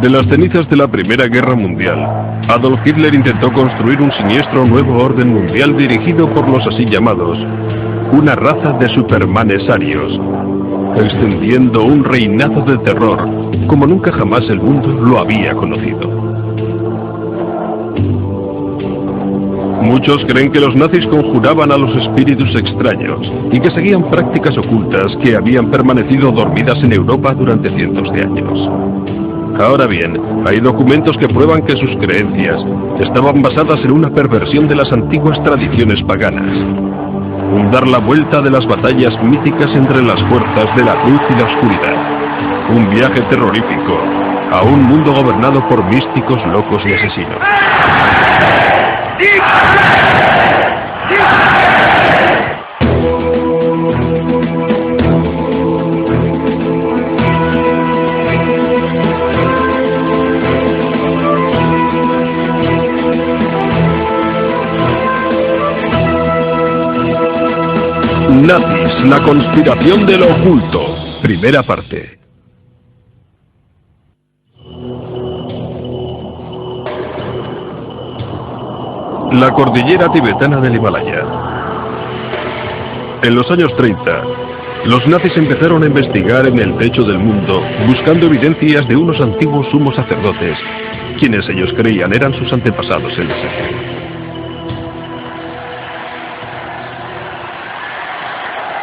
De las cenizas de la Primera Guerra Mundial, Adolf Hitler intentó construir un siniestro nuevo orden mundial dirigido por los así llamados, una raza de supermanes arios, extendiendo un reinado de terror como nunca jamás el mundo lo había conocido. Muchos creen que los nazis conjuraban a los espíritus extraños y que seguían prácticas ocultas que habían permanecido dormidas en Europa durante cientos de años. Ahora bien, hay documentos que prueban que sus creencias estaban basadas en una perversión de las antiguas tradiciones paganas. Un dar la vuelta de las batallas míticas entre las fuerzas de la luz y la oscuridad. Un viaje terrorífico a un mundo gobernado por místicos locos y asesinos. Nazis, la conspiración de lo oculto. Primera parte. La cordillera tibetana del Himalaya. En los años 30, los nazis empezaron a investigar en el techo del mundo, buscando evidencias de unos antiguos sumos sacerdotes, quienes ellos creían eran sus antepasados en la secta.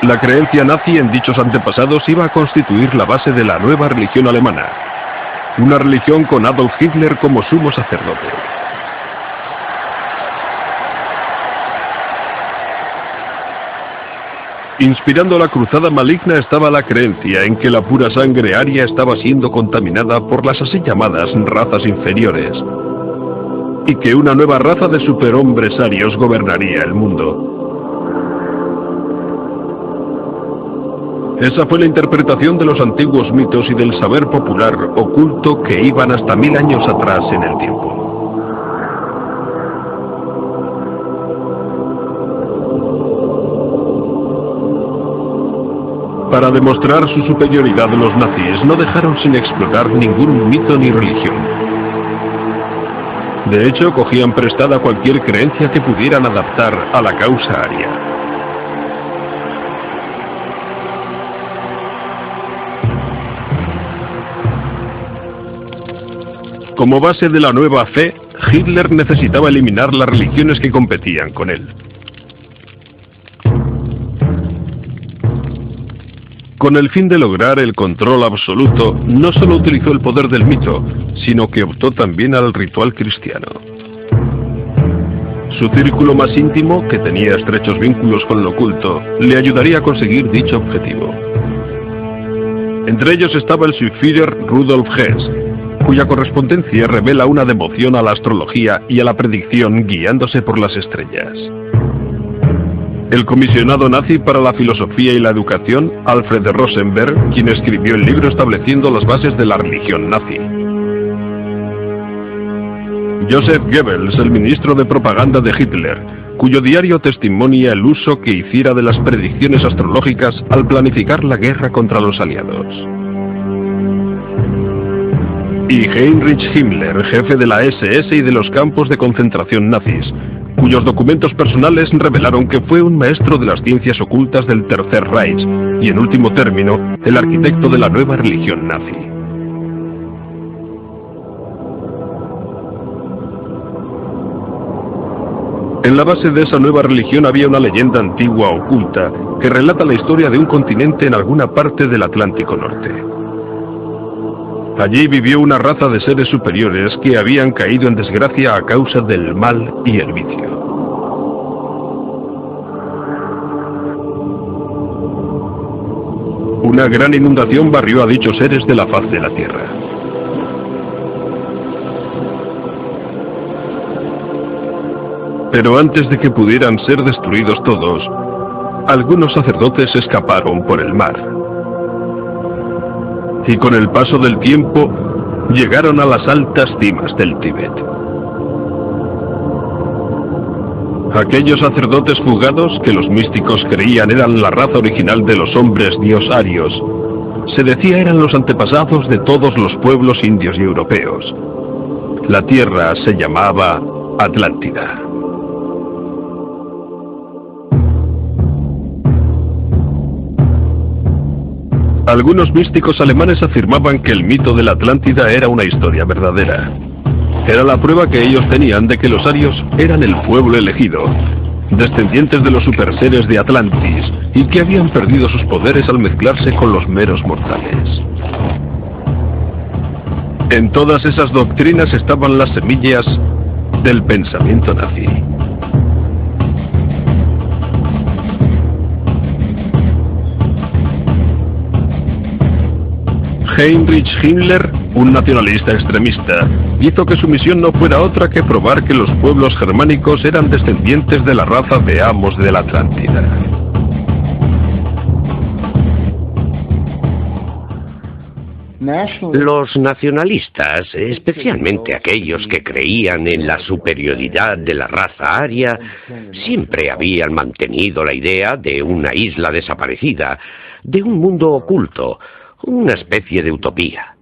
La creencia nazi en dichos antepasados iba a constituir la base de la nueva religión alemana, una religión con Adolf Hitler como sumo sacerdote. Inspirando la cruzada maligna estaba la creencia en que la pura sangre aria estaba siendo contaminada por las así llamadas razas inferiores, y que una nueva raza de superhombres arios gobernaría el mundo. Esa fue la interpretación de los antiguos mitos y del saber popular oculto que iban hasta 1000 años atrás en el tiempo. Para demostrar su superioridad, los nazis no dejaron sin explorar ningún mito ni religión. De hecho, cogían prestada cualquier creencia que pudieran adaptar a la causa aria. Como base de la nueva fe, Hitler necesitaba eliminar las religiones que competían con él. Con el fin de lograr el control absoluto, no solo utilizó el poder del mito, sino que optó también al ritual cristiano. Su círculo más íntimo, que tenía estrechos vínculos con lo oculto, le ayudaría a conseguir dicho objetivo. Entre ellos estaba el Führer Rudolf Hess, cuya correspondencia revela una devoción a la astrología y a la predicción guiándose por las estrellas. El comisionado nazi para la filosofía y la educación, Alfred Rosenberg, quien escribió el libro estableciendo las bases de la religión nazi. Joseph Goebbels, el ministro de propaganda de Hitler, cuyo diario testimonia el uso que hiciera de las predicciones astrológicas al planificar la guerra contra los aliados. Y Heinrich Himmler, jefe de la SS y de los campos de concentración nazis, cuyos documentos personales revelaron que fue un maestro de las ciencias ocultas del Tercer Reich y, en último término, el arquitecto de la nueva religión nazi. En la base de esa nueva religión había una leyenda antigua oculta que relata la historia de un continente en alguna parte del Atlántico Norte. Allí vivió una raza de seres superiores que habían caído en desgracia a causa del mal y el vicio. Una gran inundación barrió a dichos seres de la faz de la tierra. Pero antes de que pudieran ser destruidos todos, algunos sacerdotes escaparon por el mar. Y con el paso del tiempo, llegaron a las altas cimas del Tíbet. Aquellos sacerdotes fugados, que los místicos creían eran la raza original de los hombres dios arios, se decía eran los antepasados de todos los pueblos indios y europeos. La tierra se llamaba Atlántida. Algunos místicos alemanes afirmaban que el mito de la Atlántida era una historia verdadera. Era la prueba que ellos tenían de que los arios eran el pueblo elegido, descendientes de los superseres de Atlantis, y que habían perdido sus poderes al mezclarse con los meros mortales. En todas esas doctrinas estaban las semillas del pensamiento nazi. Heinrich Himmler, un nacionalista extremista, hizo que su misión no fuera otra que probar que los pueblos germánicos eran descendientes de la raza de amos de la Atlántida. Los nacionalistas, especialmente aquellos que creían en la superioridad de la raza aria, siempre habían mantenido la idea de una isla desaparecida, de un mundo oculto, una especie de utopía.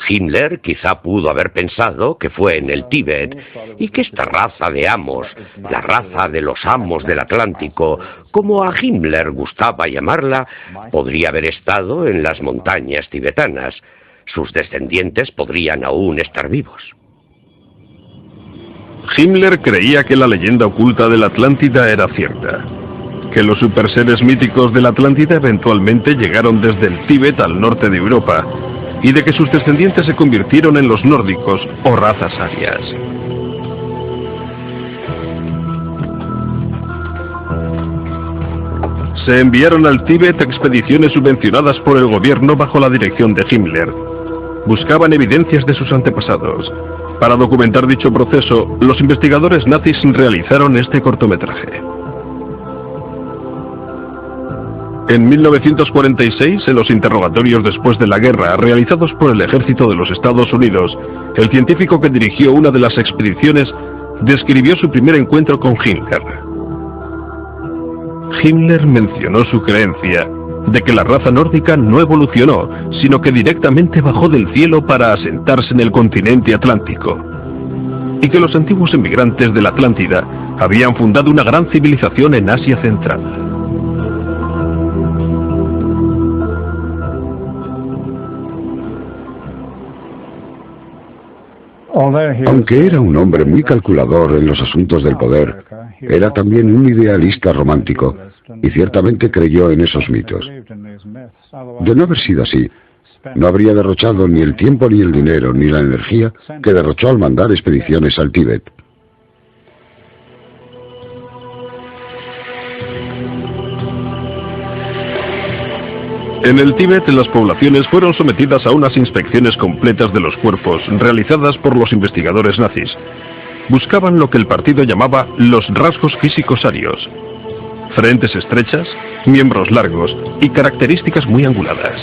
Himmler quizá pudo haber pensado que fue en el Tíbet y que esta raza de amos, la raza de los amos del Atlántico, como a Himmler gustaba llamarla, podría haber estado en las montañas tibetanas. Sus descendientes podrían aún estar vivos. Himmler creía que la leyenda oculta de la Atlántida era cierta, que los superseres míticos de la Atlántida eventualmente llegaron desde el Tíbet al norte de Europa, y de que sus descendientes se convirtieron en los nórdicos o razas arias. Se enviaron al Tíbet expediciones subvencionadas por el gobierno bajo la dirección de Himmler. Buscaban evidencias de sus antepasados. Para documentar dicho proceso, los investigadores nazis realizaron este cortometraje. En 1946, en los interrogatorios después de la guerra realizados por el ejército de los Estados Unidos, el científico que dirigió una de las expediciones describió su primer encuentro con Himmler. Himmler mencionó su creencia de que la raza nórdica no evolucionó, sino que directamente bajó del cielo para asentarse en el continente atlántico, y que los antiguos emigrantes de la Atlántida habían fundado una gran civilización en Asia Central. Aunque era un hombre muy calculador en los asuntos del poder, era también un idealista romántico y ciertamente creyó en esos mitos. De no haber sido así, no habría derrochado ni el tiempo ni el dinero ni la energía que derrochó al mandar expediciones al Tíbet. En el Tíbet, las poblaciones fueron sometidas a unas inspecciones completas de los cuerpos realizadas por los investigadores nazis. Buscaban lo que el partido llamaba los rasgos físicos arios: frentes estrechas, miembros largos y características muy anguladas.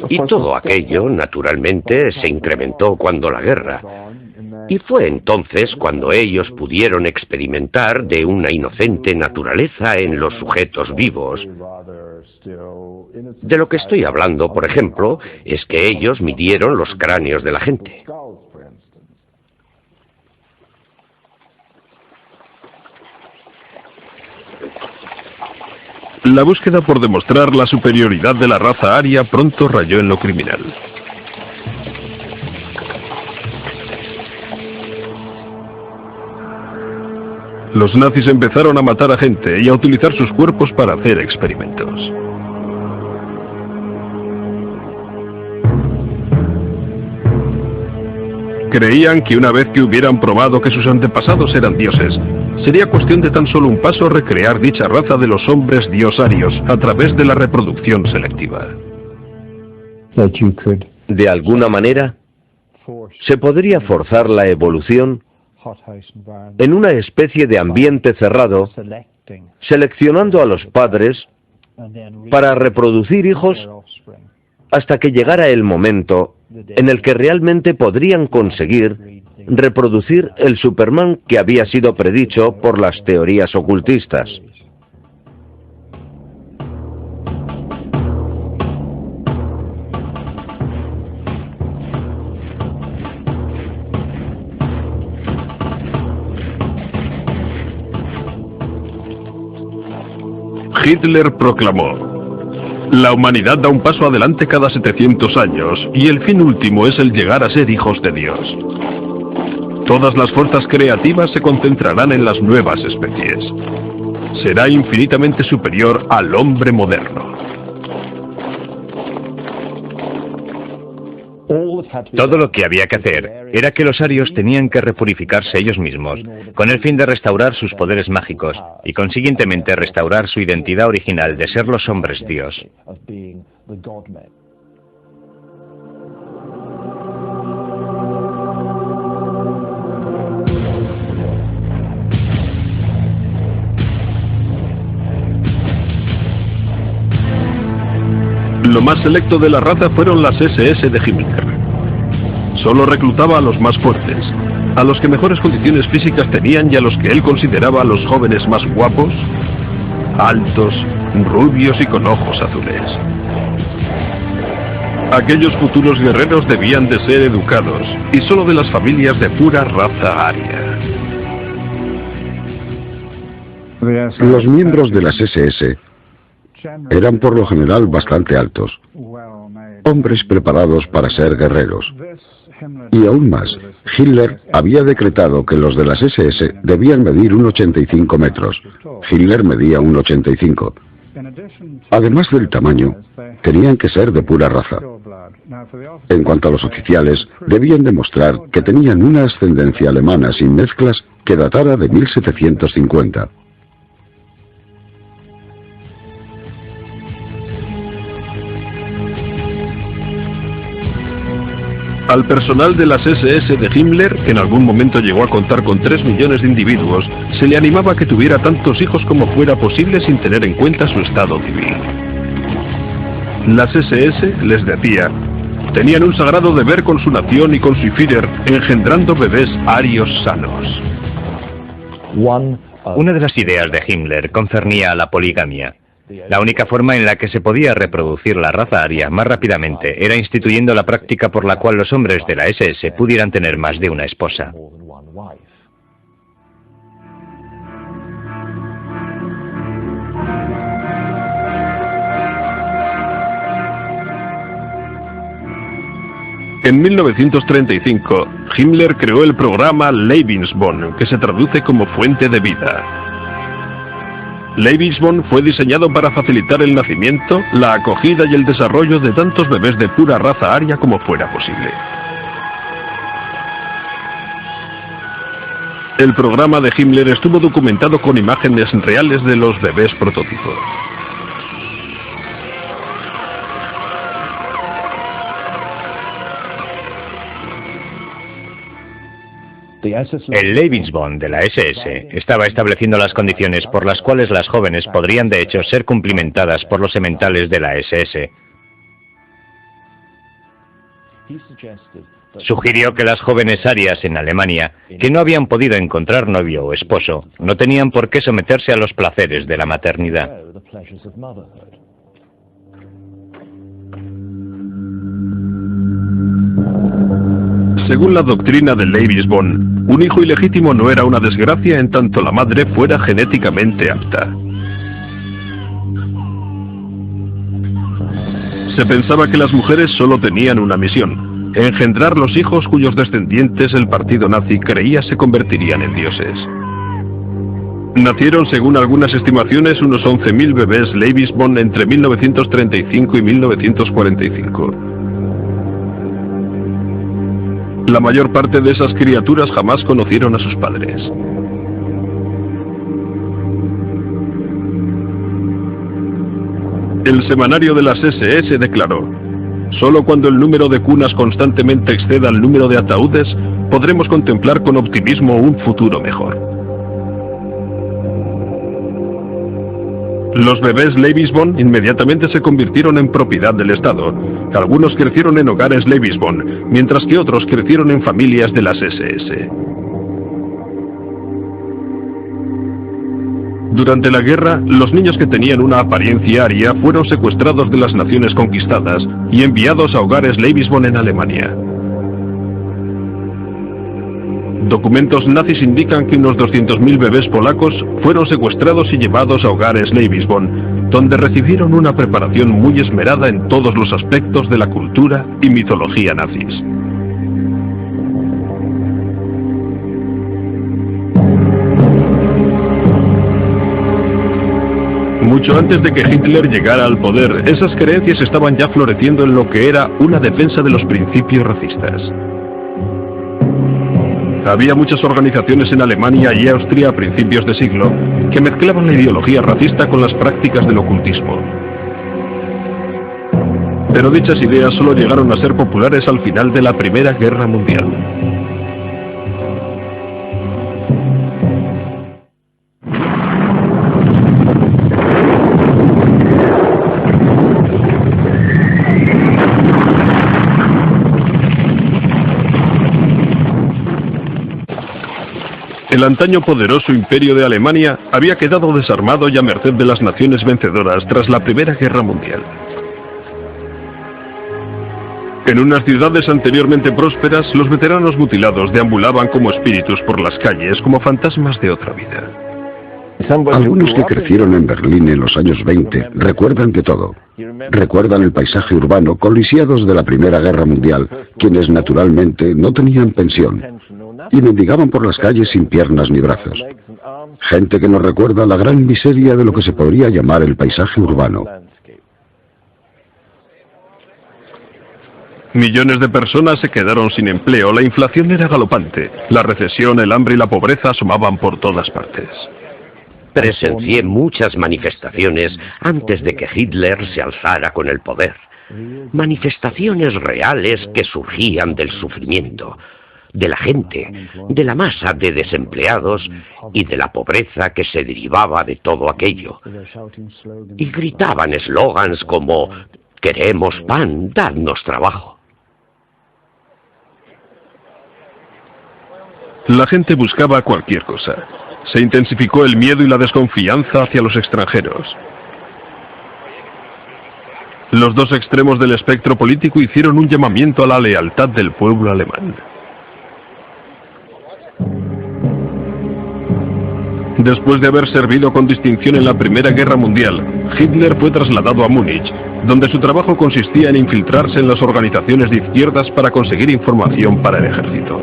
Y todo aquello, naturalmente, se incrementó cuando la guerra. Y fue entonces cuando ellos pudieron experimentar de una inocente naturaleza en los sujetos vivos. De lo que estoy hablando, por ejemplo, es que ellos midieron los cráneos de la gente. La búsqueda por demostrar la superioridad de la raza aria pronto rayó en lo criminal. Los nazis empezaron a matar a gente y a utilizar sus cuerpos para hacer experimentos. Creían que una vez que hubieran probado que sus antepasados eran dioses, sería cuestión de tan solo un paso recrear dicha raza de los hombres diosarios a través de la reproducción selectiva. De alguna manera, se podría forzar la evolución en una especie de ambiente cerrado, seleccionando a los padres para reproducir hijos hasta que llegara el momento en el que realmente podrían conseguir reproducir el Superman que había sido predicho por las teorías ocultistas. Hitler proclamó: la humanidad da un paso adelante cada 700 años y el fin último es el llegar a ser hijos de Dios. Todas las fuerzas creativas se concentrarán en las nuevas especies. Será infinitamente superior al hombre moderno. Todo lo que había que hacer era que los arios tenían que repurificarse ellos mismos, con el fin de restaurar sus poderes mágicos y consiguientemente restaurar su identidad original de ser los hombres Dios. Lo más selecto de la raza fueron las SS de Himmler. Solo reclutaba a los más fuertes, a los que mejores condiciones físicas tenían y a los que él consideraba a los jóvenes más guapos, altos, rubios y con ojos azules. Aquellos futuros guerreros debían de ser educados y solo de las familias de pura raza aria. Los miembros de las SS eran por lo general bastante altos, hombres preparados para ser guerreros. Y aún más, Hitler había decretado que los de las SS debían medir 1,85 metros. Hitler medía 1,85. Además del tamaño, tenían que ser de pura raza. En cuanto a los oficiales, debían demostrar que tenían una ascendencia alemana sin mezclas que datara de 1750. Al personal de las SS de Himmler, que en algún momento llegó a contar con 3 millones de individuos, se le animaba a que tuviera tantos hijos como fuera posible sin tener en cuenta su estado civil. Las SS, les decía, tenían un sagrado deber con su nación y con su Führer, engendrando bebés arios sanos. Una de las ideas de Himmler concernía a la poligamia. La única forma en la que se podía reproducir la raza aria más rápidamente era instituyendo la práctica por la cual los hombres de la SS pudieran tener más de una esposa. En 1935, Himmler creó el programa Lebensborn, que se traduce como fuente de vida. Lebensborn fue diseñado para facilitar el nacimiento, la acogida y el desarrollo de tantos bebés de pura raza aria como fuera posible. El programa de Himmler estuvo documentado con imágenes reales de los bebés prototipos. El Lebensborn de la SS estaba estableciendo las condiciones por las cuales las jóvenes podrían de hecho ser cumplimentadas por los sementales de la SS. Sugirió que las jóvenes arias en Alemania, que no habían podido encontrar novio o esposo, no tenían por qué someterse a los placeres de la maternidad. Según la doctrina de Lebensborn, un hijo ilegítimo no era una desgracia en tanto la madre fuera genéticamente apta. Se pensaba que las mujeres solo tenían una misión: engendrar los hijos cuyos descendientes el partido nazi creía se convertirían en dioses. Nacieron, según algunas estimaciones, unos 11.000 bebés Lebensborn entre 1935 y 1945. La mayor parte de esas criaturas jamás conocieron a sus padres. El semanario de las SS declaró: solo cuando el número de cunas constantemente exceda el número de ataúdes, podremos contemplar con optimismo un futuro mejor. Los bebés Leibisbon inmediatamente se convirtieron en propiedad del Estado. Algunos crecieron en hogares Leibisbon, mientras que otros crecieron en familias de las SS. Durante la guerra, los niños que tenían una apariencia aria fueron secuestrados de las naciones conquistadas y enviados a hogares Leibisbon en Alemania. Documentos nazis indican que unos 200.000 bebés polacos fueron secuestrados y llevados a hogares Leibisbon, donde recibieron una preparación muy esmerada en todos los aspectos de la cultura y mitología nazis. Mucho antes de que Hitler llegara al poder, esas creencias estaban ya floreciendo en lo que era una defensa de los principios racistas. Había muchas organizaciones en Alemania y Austria a principios de siglo que mezclaban la ideología racista con las prácticas del ocultismo. Pero dichas ideas solo llegaron a ser populares al final de la Primera Guerra Mundial. El antaño poderoso imperio de Alemania había quedado desarmado y a merced de las naciones vencedoras tras la Primera Guerra Mundial. En unas ciudades anteriormente prósperas, los veteranos mutilados deambulaban como espíritus por las calles, como fantasmas de otra vida. Algunos que crecieron en Berlín en los años 20 recuerdan de todo. Recuerdan el paisaje urbano con lisiados de la Primera Guerra Mundial, quienes naturalmente no tenían pensión y mendigaban por las calles sin piernas ni brazos. Gente que nos recuerda la gran miseria de lo que se podría llamar el paisaje urbano. Millones de personas se quedaron sin empleo, la inflación era galopante, la recesión, el hambre y la pobreza asomaban por todas partes. Presencié muchas manifestaciones antes de que Hitler se alzara con el poder. Manifestaciones reales que surgían del sufrimiento, de la gente, de la masa de desempleados y de la pobreza que se derivaba de todo aquello. Y gritaban eslogans como: queremos pan, dadnos trabajo. La gente buscaba cualquier cosa. Se intensificó el miedo y la desconfianza hacia los extranjeros. Los dos extremos del espectro político hicieron un llamamiento a la lealtad del pueblo alemán. Después de haber servido con distinción en la Primera Guerra Mundial, Hitler fue trasladado a Múnich, donde su trabajo consistía en infiltrarse en las organizaciones de izquierdas para conseguir información para el ejército.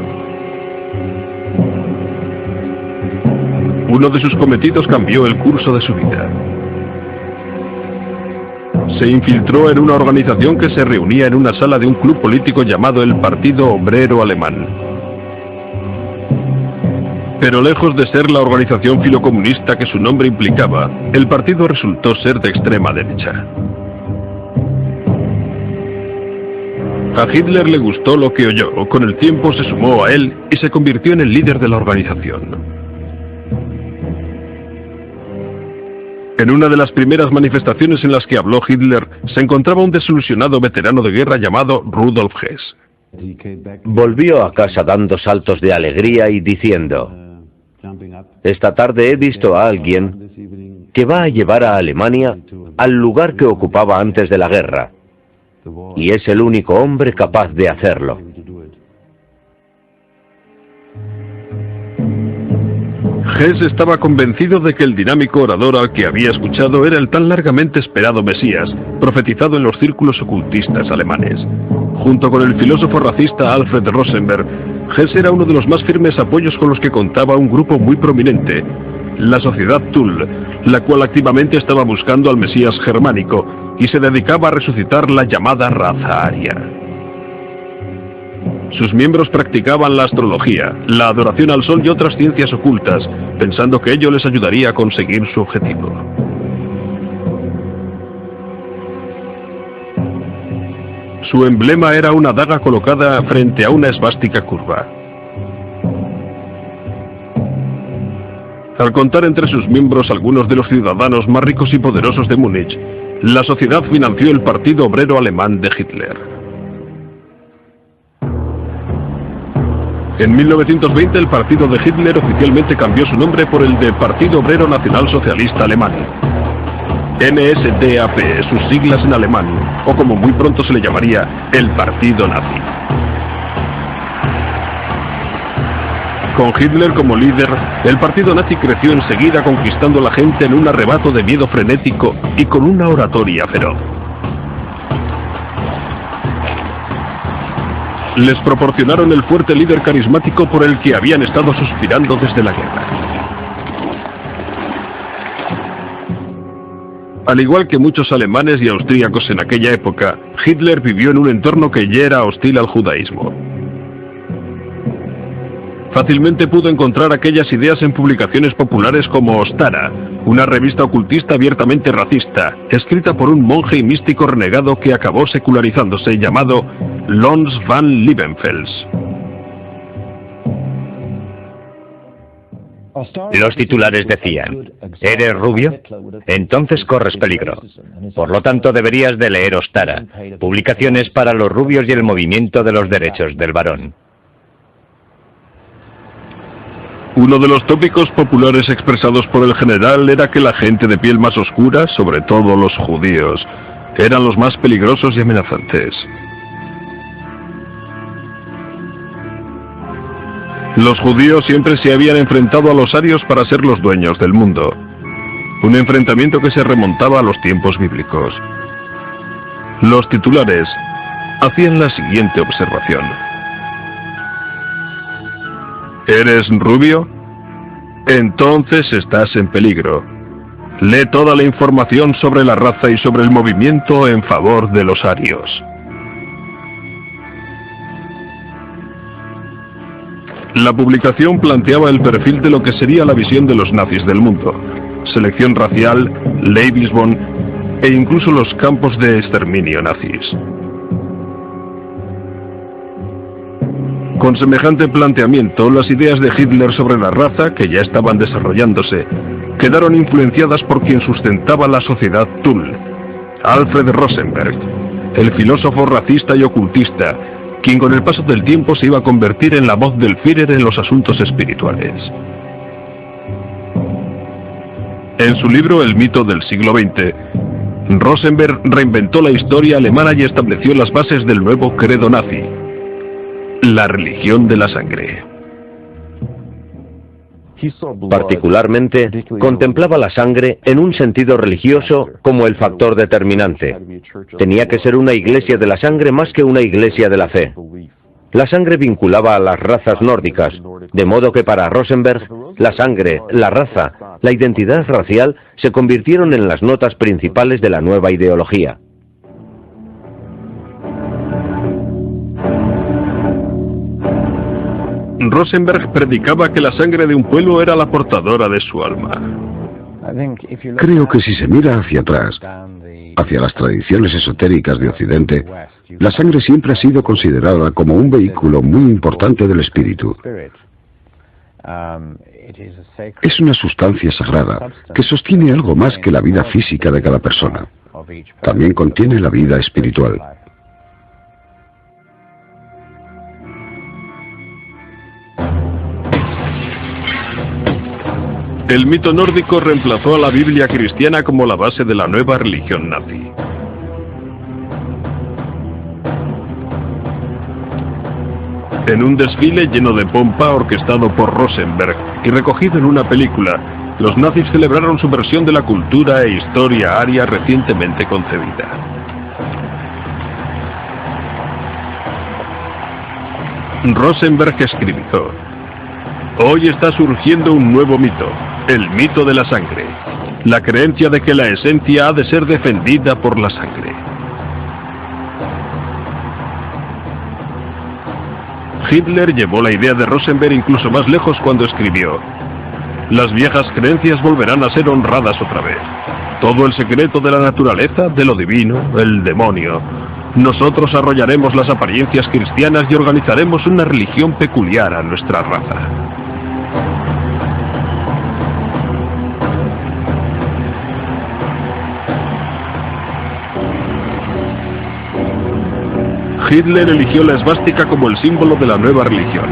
Uno de sus cometidos cambió el curso de su vida. Se infiltró en una organización que se reunía en una sala de un club político llamado el Partido Obrero Alemán. Pero lejos de ser la organización filocomunista que su nombre implicaba, el partido resultó ser de extrema derecha. A Hitler le gustó lo que oyó, con el tiempo se sumó a él y se convirtió en el líder de la organización. En una de las primeras manifestaciones en las que habló Hitler, se encontraba un desilusionado veterano de guerra llamado Rudolf Hess. Volvió a casa dando saltos de alegría y diciendo: esta tarde he visto a alguien que va a llevar a Alemania al lugar que ocupaba antes de la guerra, y es el único hombre capaz de hacerlo. Hess estaba convencido de que el dinámico orador al que había escuchado era el tan largamente esperado Mesías, profetizado en los círculos ocultistas alemanes. Junto con el filósofo racista Alfred Rosenberg, Hess era uno de los más firmes apoyos con los que contaba un grupo muy prominente, la Sociedad Thule, la cual activamente estaba buscando al Mesías germánico y se dedicaba a resucitar la llamada raza aria. Sus miembros practicaban la astrología, la adoración al sol y otras ciencias ocultas, pensando que ello les ayudaría a conseguir su objetivo. Su emblema era una daga colocada frente a una esvástica curva. Al contar entre sus miembros algunos de los ciudadanos más ricos y poderosos de Múnich, la sociedad financió el Partido Obrero Alemán de Hitler. En 1920 el partido de Hitler oficialmente cambió su nombre por el de Partido Obrero Nacional Socialista Alemán. NSDAP, sus siglas en alemán, o como muy pronto se le llamaría, el Partido Nazi. Con Hitler como líder, el partido nazi creció enseguida conquistando a la gente en un arrebato de miedo frenético y con una oratoria feroz. Les proporcionaron el fuerte líder carismático por el que habían estado suspirando desde la guerra. Al igual que muchos alemanes y austríacos en aquella época, Hitler vivió en un entorno que ya era hostil al judaísmo. Fácilmente pudo encontrar aquellas ideas en publicaciones populares como Ostara, una revista ocultista abiertamente racista, escrita por un monje y místico renegado que acabó secularizándose, llamado Lons van Liebenfels. Los titulares decían: ¿eres rubio? Entonces corres peligro. Por lo tanto deberías de leer Ostara, publicaciones para los rubios y el movimiento de los derechos del varón. Uno de los tópicos populares expresados por el general era que la gente de piel más oscura, sobre todo los judíos, eran los más peligrosos y amenazantes. Los judíos siempre se habían enfrentado a los arios para ser los dueños del mundo. Un enfrentamiento que se remontaba a los tiempos bíblicos. Los titulares hacían la siguiente observación. ¿Eres rubio? Entonces estás en peligro. Lee toda la información sobre la raza y sobre el movimiento en favor de los arios. La publicación planteaba el perfil de lo que sería la visión de los nazis del mundo. Selección racial, Lebensborn e incluso los campos de exterminio nazis. Con semejante planteamiento, las ideas de Hitler sobre la raza, que ya estaban desarrollándose, quedaron influenciadas por quien sustentaba la sociedad Thule, Alfred Rosenberg, el filósofo racista y ocultista, quien con el paso del tiempo se iba a convertir en la voz del Führer en los asuntos espirituales. En su libro El mito del siglo XX, Rosenberg reinventó la historia alemana y estableció las bases del nuevo credo nazi, la religión de la sangre. Particularmente, contemplaba la sangre en un sentido religioso como el factor determinante. Tenía que ser una iglesia de la sangre más que una iglesia de la fe. La sangre vinculaba a las razas nórdicas, de modo que para Rosenberg, la sangre, la raza, la identidad racial se convirtieron en las notas principales de la nueva ideología. Rosenberg predicaba que la sangre de un pueblo era la portadora de su alma. Creo que si se mira hacia atrás, hacia las tradiciones esotéricas de Occidente, la sangre siempre ha sido considerada como un vehículo muy importante del espíritu. Es una sustancia sagrada que sostiene algo más que la vida física de cada persona. También contiene la vida espiritual. El mito nórdico reemplazó a la Biblia cristiana como la base de la nueva religión nazi. En un desfile lleno de pompa orquestado por Rosenberg y recogido en una película, los nazis celebraron su versión de la cultura e historia aria recientemente concebida. Rosenberg escribió: hoy está surgiendo un nuevo mito, el mito de la sangre, la creencia de que la esencia ha de ser defendida por la sangre. Hitler llevó la idea de Rosenberg incluso más lejos cuando escribió: las viejas creencias volverán a ser honradas otra vez. Todo el secreto de la naturaleza, de lo divino, el demonio. Nosotros arrollaremos las apariencias cristianas y organizaremos una religión peculiar a nuestra raza. Hitler eligió la esvástica como el símbolo de la nueva religión.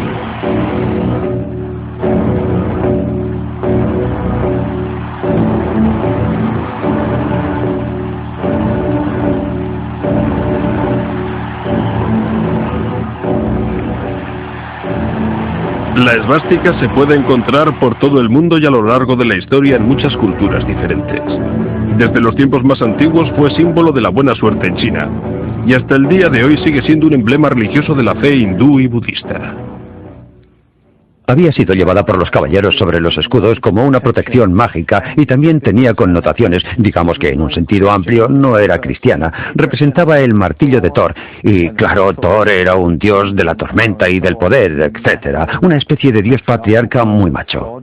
La esvástica se puede encontrar por todo el mundo y a lo largo de la historia en muchas culturas diferentes. Desde los tiempos más antiguos fue símbolo de la buena suerte en China, y hasta el día de hoy sigue siendo un emblema religioso de la fe hindú y budista. Había sido llevada por los caballeros sobre los escudos como una protección mágica y también tenía connotaciones, digamos que en un sentido amplio no era cristiana. Representaba el martillo de Thor y, claro, Thor era un dios de la tormenta y del poder, etc. Una especie de dios patriarca muy macho.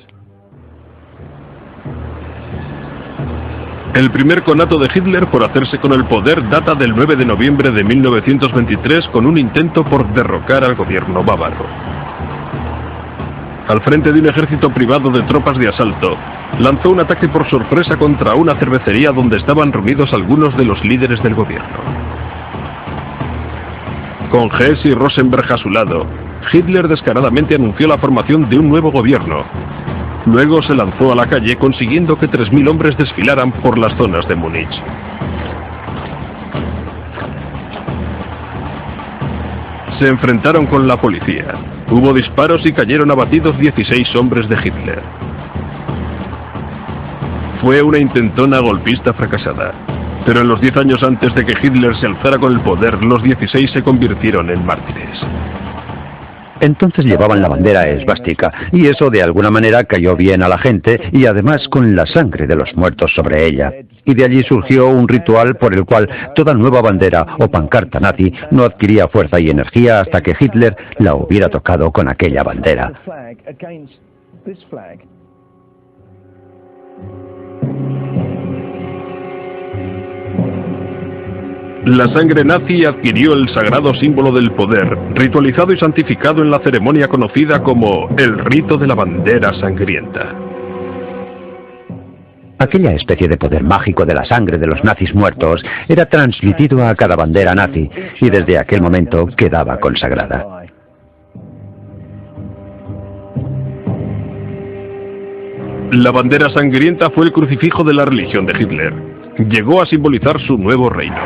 El primer conato de Hitler por hacerse con el poder data del 9 de noviembre de 1923 con un intento por derrocar al gobierno bávaro. Al frente de un ejército privado de tropas de asalto, lanzó un ataque por sorpresa contra una cervecería donde estaban reunidos algunos de los líderes del gobierno. Con Hess y Rosenberg a su lado, Hitler descaradamente anunció la formación de un nuevo gobierno. Luego se lanzó a la calle consiguiendo que 3.000 hombres desfilaran por las zonas de Múnich. Se enfrentaron con la policía. Hubo disparos y cayeron abatidos 16 hombres de Hitler. Fue una intentona golpista fracasada. Pero en los 10 años antes de que Hitler se alzara con el poder, los 16 se convirtieron en mártires. Entonces llevaban la bandera esvástica, y eso de alguna manera cayó bien a la gente, y además con la sangre de los muertos sobre ella. Y de allí surgió un ritual por el cual toda nueva bandera o pancarta nazi no adquiría fuerza y energía hasta que Hitler la hubiera tocado con aquella bandera. La sangre nazi adquirió el sagrado símbolo del poder, ritualizado y santificado en la ceremonia conocida como el rito de la bandera sangrienta. Aquella especie de poder mágico de la sangre de los nazis muertos era transmitido a cada bandera nazi y desde aquel momento quedaba consagrada. La bandera sangrienta fue el crucifijo de la religión de Hitler. Llegó a simbolizar su nuevo reino.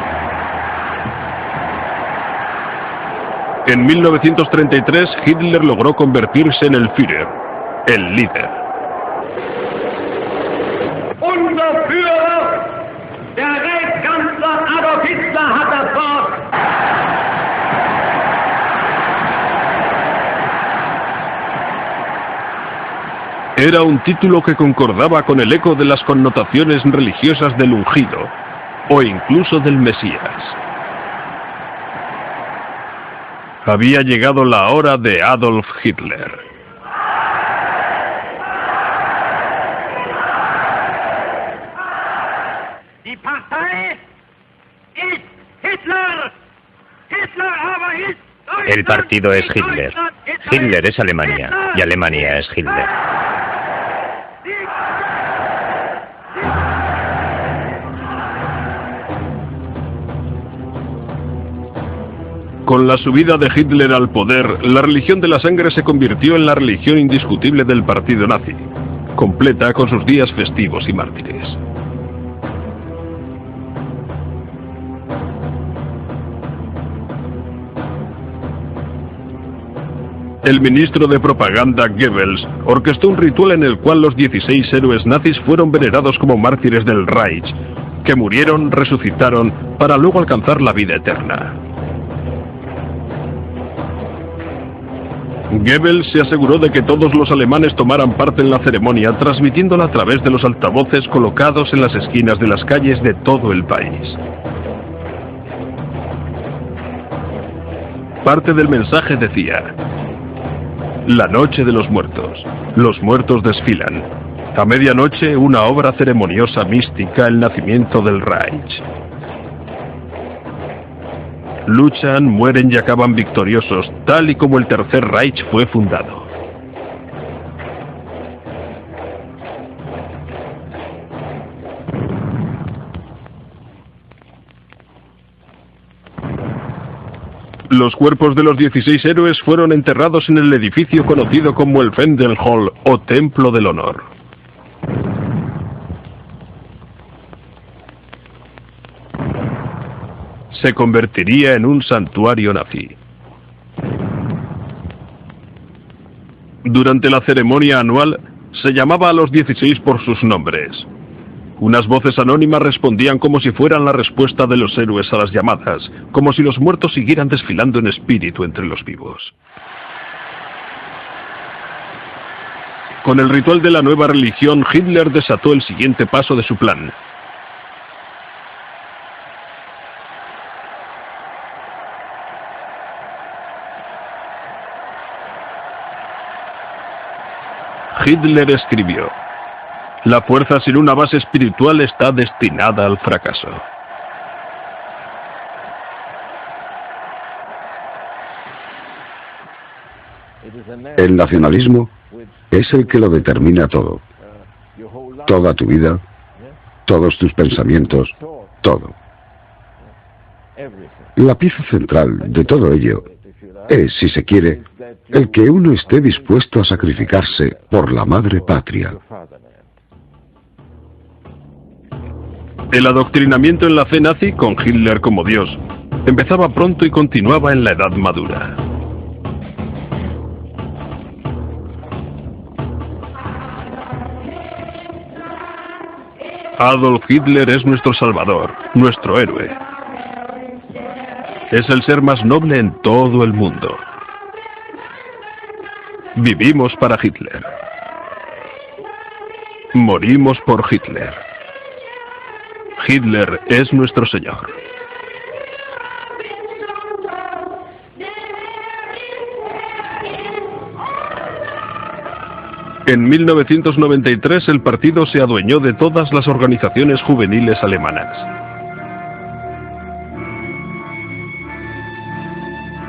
En 1933, Hitler logró convertirse en el Führer, el líder. Unser Führer, der Reichskanzler Adolf Hitler, hat das Wort. Era un título que concordaba con el eco de las connotaciones religiosas del ungido, o incluso del Mesías. Había llegado la hora de Adolf Hitler. Die Partei ist Hitler. Hitler aber ist Deutschland. El partido es Hitler. Hitler es Alemania y Alemania es Hitler. Con la subida de Hitler al poder, la religión de la sangre se convirtió en la religión indiscutible del partido nazi, completa con sus días festivos y mártires. El ministro de propaganda Goebbels orquestó un ritual en el cual los 16 héroes nazis fueron venerados como mártires del Reich, que murieron, resucitaron, para luego alcanzar la vida eterna. Goebbels se aseguró de que todos los alemanes tomaran parte en la ceremonia, transmitiéndola a través de los altavoces colocados en las esquinas de las calles de todo el país. Parte del mensaje decía: La noche de los muertos. Los muertos desfilan. A medianoche, una obra ceremoniosa mística, el nacimiento del Reich. Luchan, mueren y acaban victoriosos, tal y como el Tercer Reich fue fundado. Los cuerpos de los 16 héroes fueron enterrados en el edificio conocido como el Wendelhall, o Templo del Honor. Se convertiría en un santuario nazi. Durante la ceremonia anual, se llamaba a los 16 por sus nombres. Unas voces anónimas respondían como si fueran la respuesta de los héroes a las llamadas, como si los muertos siguieran desfilando en espíritu entre los vivos. Con el ritual de la nueva religión, Hitler desató el siguiente paso de su plan. Hitler escribió: "La fuerza sin una base espiritual está destinada al fracaso". El nacionalismo es el que lo determina todo. Toda tu vida, todos tus pensamientos, todo. La pieza central de todo ello es, si se quiere, el que uno esté dispuesto a sacrificarse por la madre patria. El adoctrinamiento en la fe nazi, con Hitler como Dios, empezaba pronto y continuaba en la edad madura. Adolf Hitler es nuestro salvador, nuestro héroe. Es el ser más noble en todo el mundo. Vivimos para Hitler. Morimos por Hitler. Hitler es nuestro Señor. En 1993 el partido se adueñó de todas las organizaciones juveniles alemanas.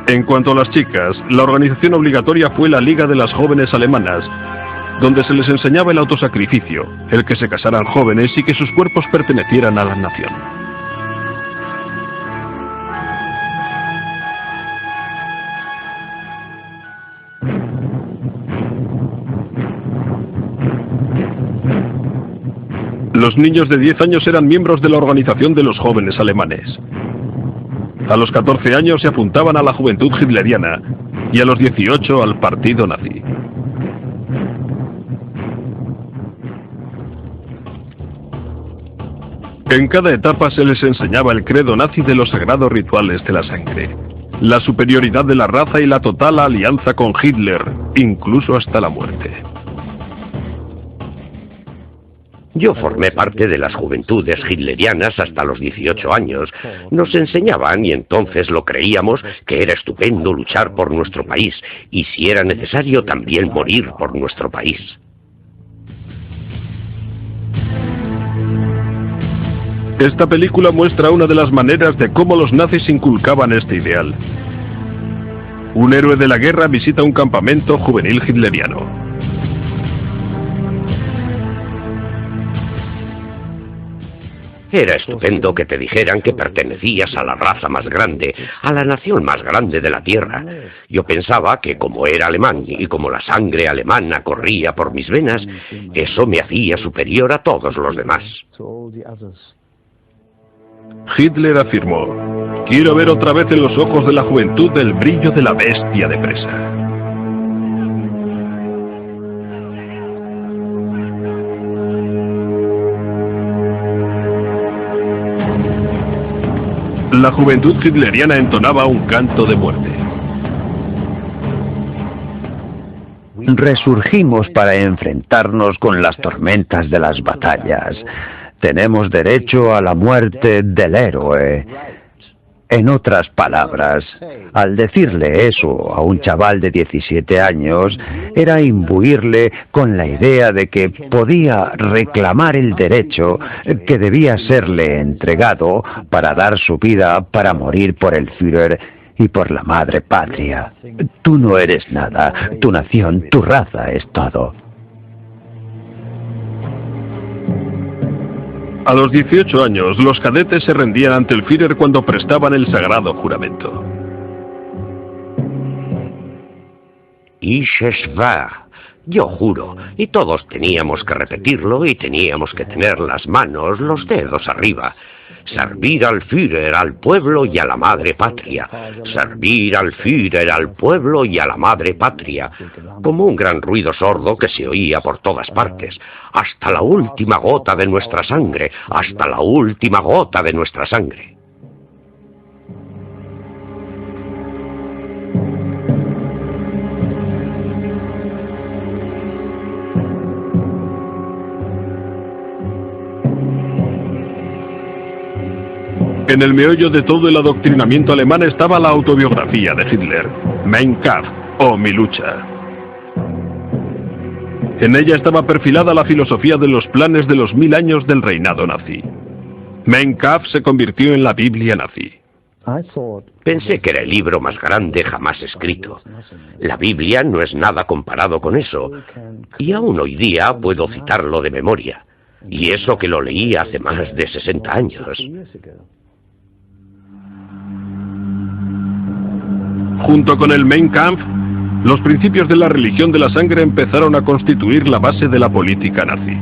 En cuanto a las chicas, la organización obligatoria fue la Liga de las Jóvenes Alemanas, donde se les enseñaba el autosacrificio, el que se casaran jóvenes y que sus cuerpos pertenecieran a la nación. Los niños de 10 años eran miembros de la organización de los jóvenes alemanes. A los 14 años se apuntaban a la juventud hitleriana y a los 18 al partido nazi. En cada etapa se les enseñaba el credo nazi de los sagrados rituales de la sangre, la superioridad de la raza y la total alianza con Hitler, incluso hasta la muerte. Yo formé parte de las juventudes hitlerianas hasta los 18 años. Nos enseñaban, y entonces lo creíamos, que era estupendo luchar por nuestro país, y si era necesario también morir por nuestro país. Esta película muestra una de las maneras de cómo los nazis inculcaban este ideal. Un héroe de la guerra visita un campamento juvenil hitleriano. Era estupendo que te dijeran que pertenecías a la raza más grande, a la nación más grande de la tierra. Yo pensaba que como era alemán y como la sangre alemana corría por mis venas, eso me hacía superior a todos los demás. Hitler afirmó: "Quiero ver otra vez en los ojos de la juventud el brillo de la bestia de presa". La juventud hitleriana entonaba un canto de muerte. Resurgimos para enfrentarnos con las tormentas de las batallas. Tenemos derecho a la muerte del héroe. En otras palabras, al decirle eso a un chaval de 17 años, era imbuirle con la idea de que podía reclamar el derecho que debía serle entregado para dar su vida para morir por el Führer y por la madre patria. Tú no eres nada, tu nación, tu raza es todo. A los 18 años, los cadetes se rendían ante el Führer cuando prestaban el sagrado juramento. Ich es wahr. Yo juro, y todos teníamos que repetirlo y teníamos que tener las manos, los dedos arriba. Servir al Führer, al pueblo y a la madre patria. Servir al Führer, al pueblo y a la madre patria. Como un gran ruido sordo que se oía por todas partes. Hasta la última gota de nuestra sangre. Hasta la última gota de nuestra sangre. En el meollo de todo el adoctrinamiento alemán estaba la autobiografía de Hitler, Mein Kampf, o Mi lucha. En ella estaba perfilada la filosofía de los planes de los 1000 años del reinado nazi. Mein Kampf se convirtió en la Biblia nazi. Pensé que era el libro más grande jamás escrito. La Biblia no es nada comparado con eso, y aún hoy día puedo citarlo de memoria. Y eso que lo leí hace más de 60 años. Junto con el Mein Kampf, los principios de la religión de la sangre empezaron a constituir la base de la política nazi.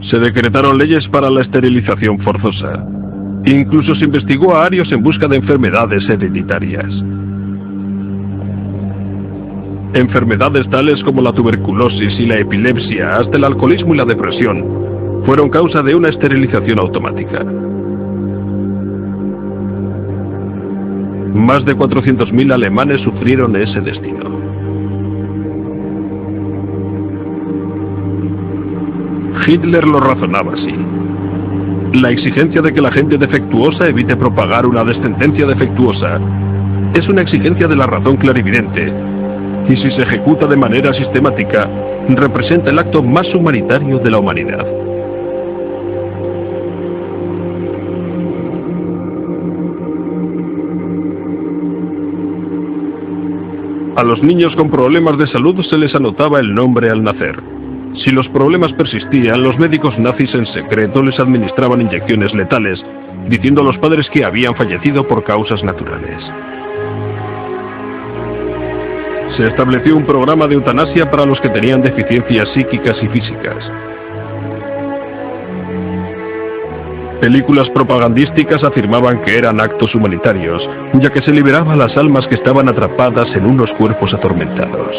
Se decretaron leyes para la esterilización forzosa. Incluso se investigó a arios en busca de enfermedades hereditarias. Enfermedades tales como la tuberculosis y la epilepsia, hasta el alcoholismo y la depresión, fueron causa de una esterilización automática. Más de 400.000 alemanes sufrieron ese destino. Hitler lo razonaba así. La exigencia de que la gente defectuosa evite propagar una descendencia defectuosa es una exigencia de la razón clarividente, y si se ejecuta de manera sistemática, representa el acto más humanitario de la humanidad. A los niños con problemas de salud se les anotaba el nombre al nacer. Si los problemas persistían, los médicos nazis en secreto les administraban inyecciones letales, diciendo a los padres que habían fallecido por causas naturales. Se estableció un programa de eutanasia para los que tenían deficiencias psíquicas y físicas. Películas propagandísticas afirmaban que eran actos humanitarios, ya que se liberaba a las almas que estaban atrapadas en unos cuerpos atormentados.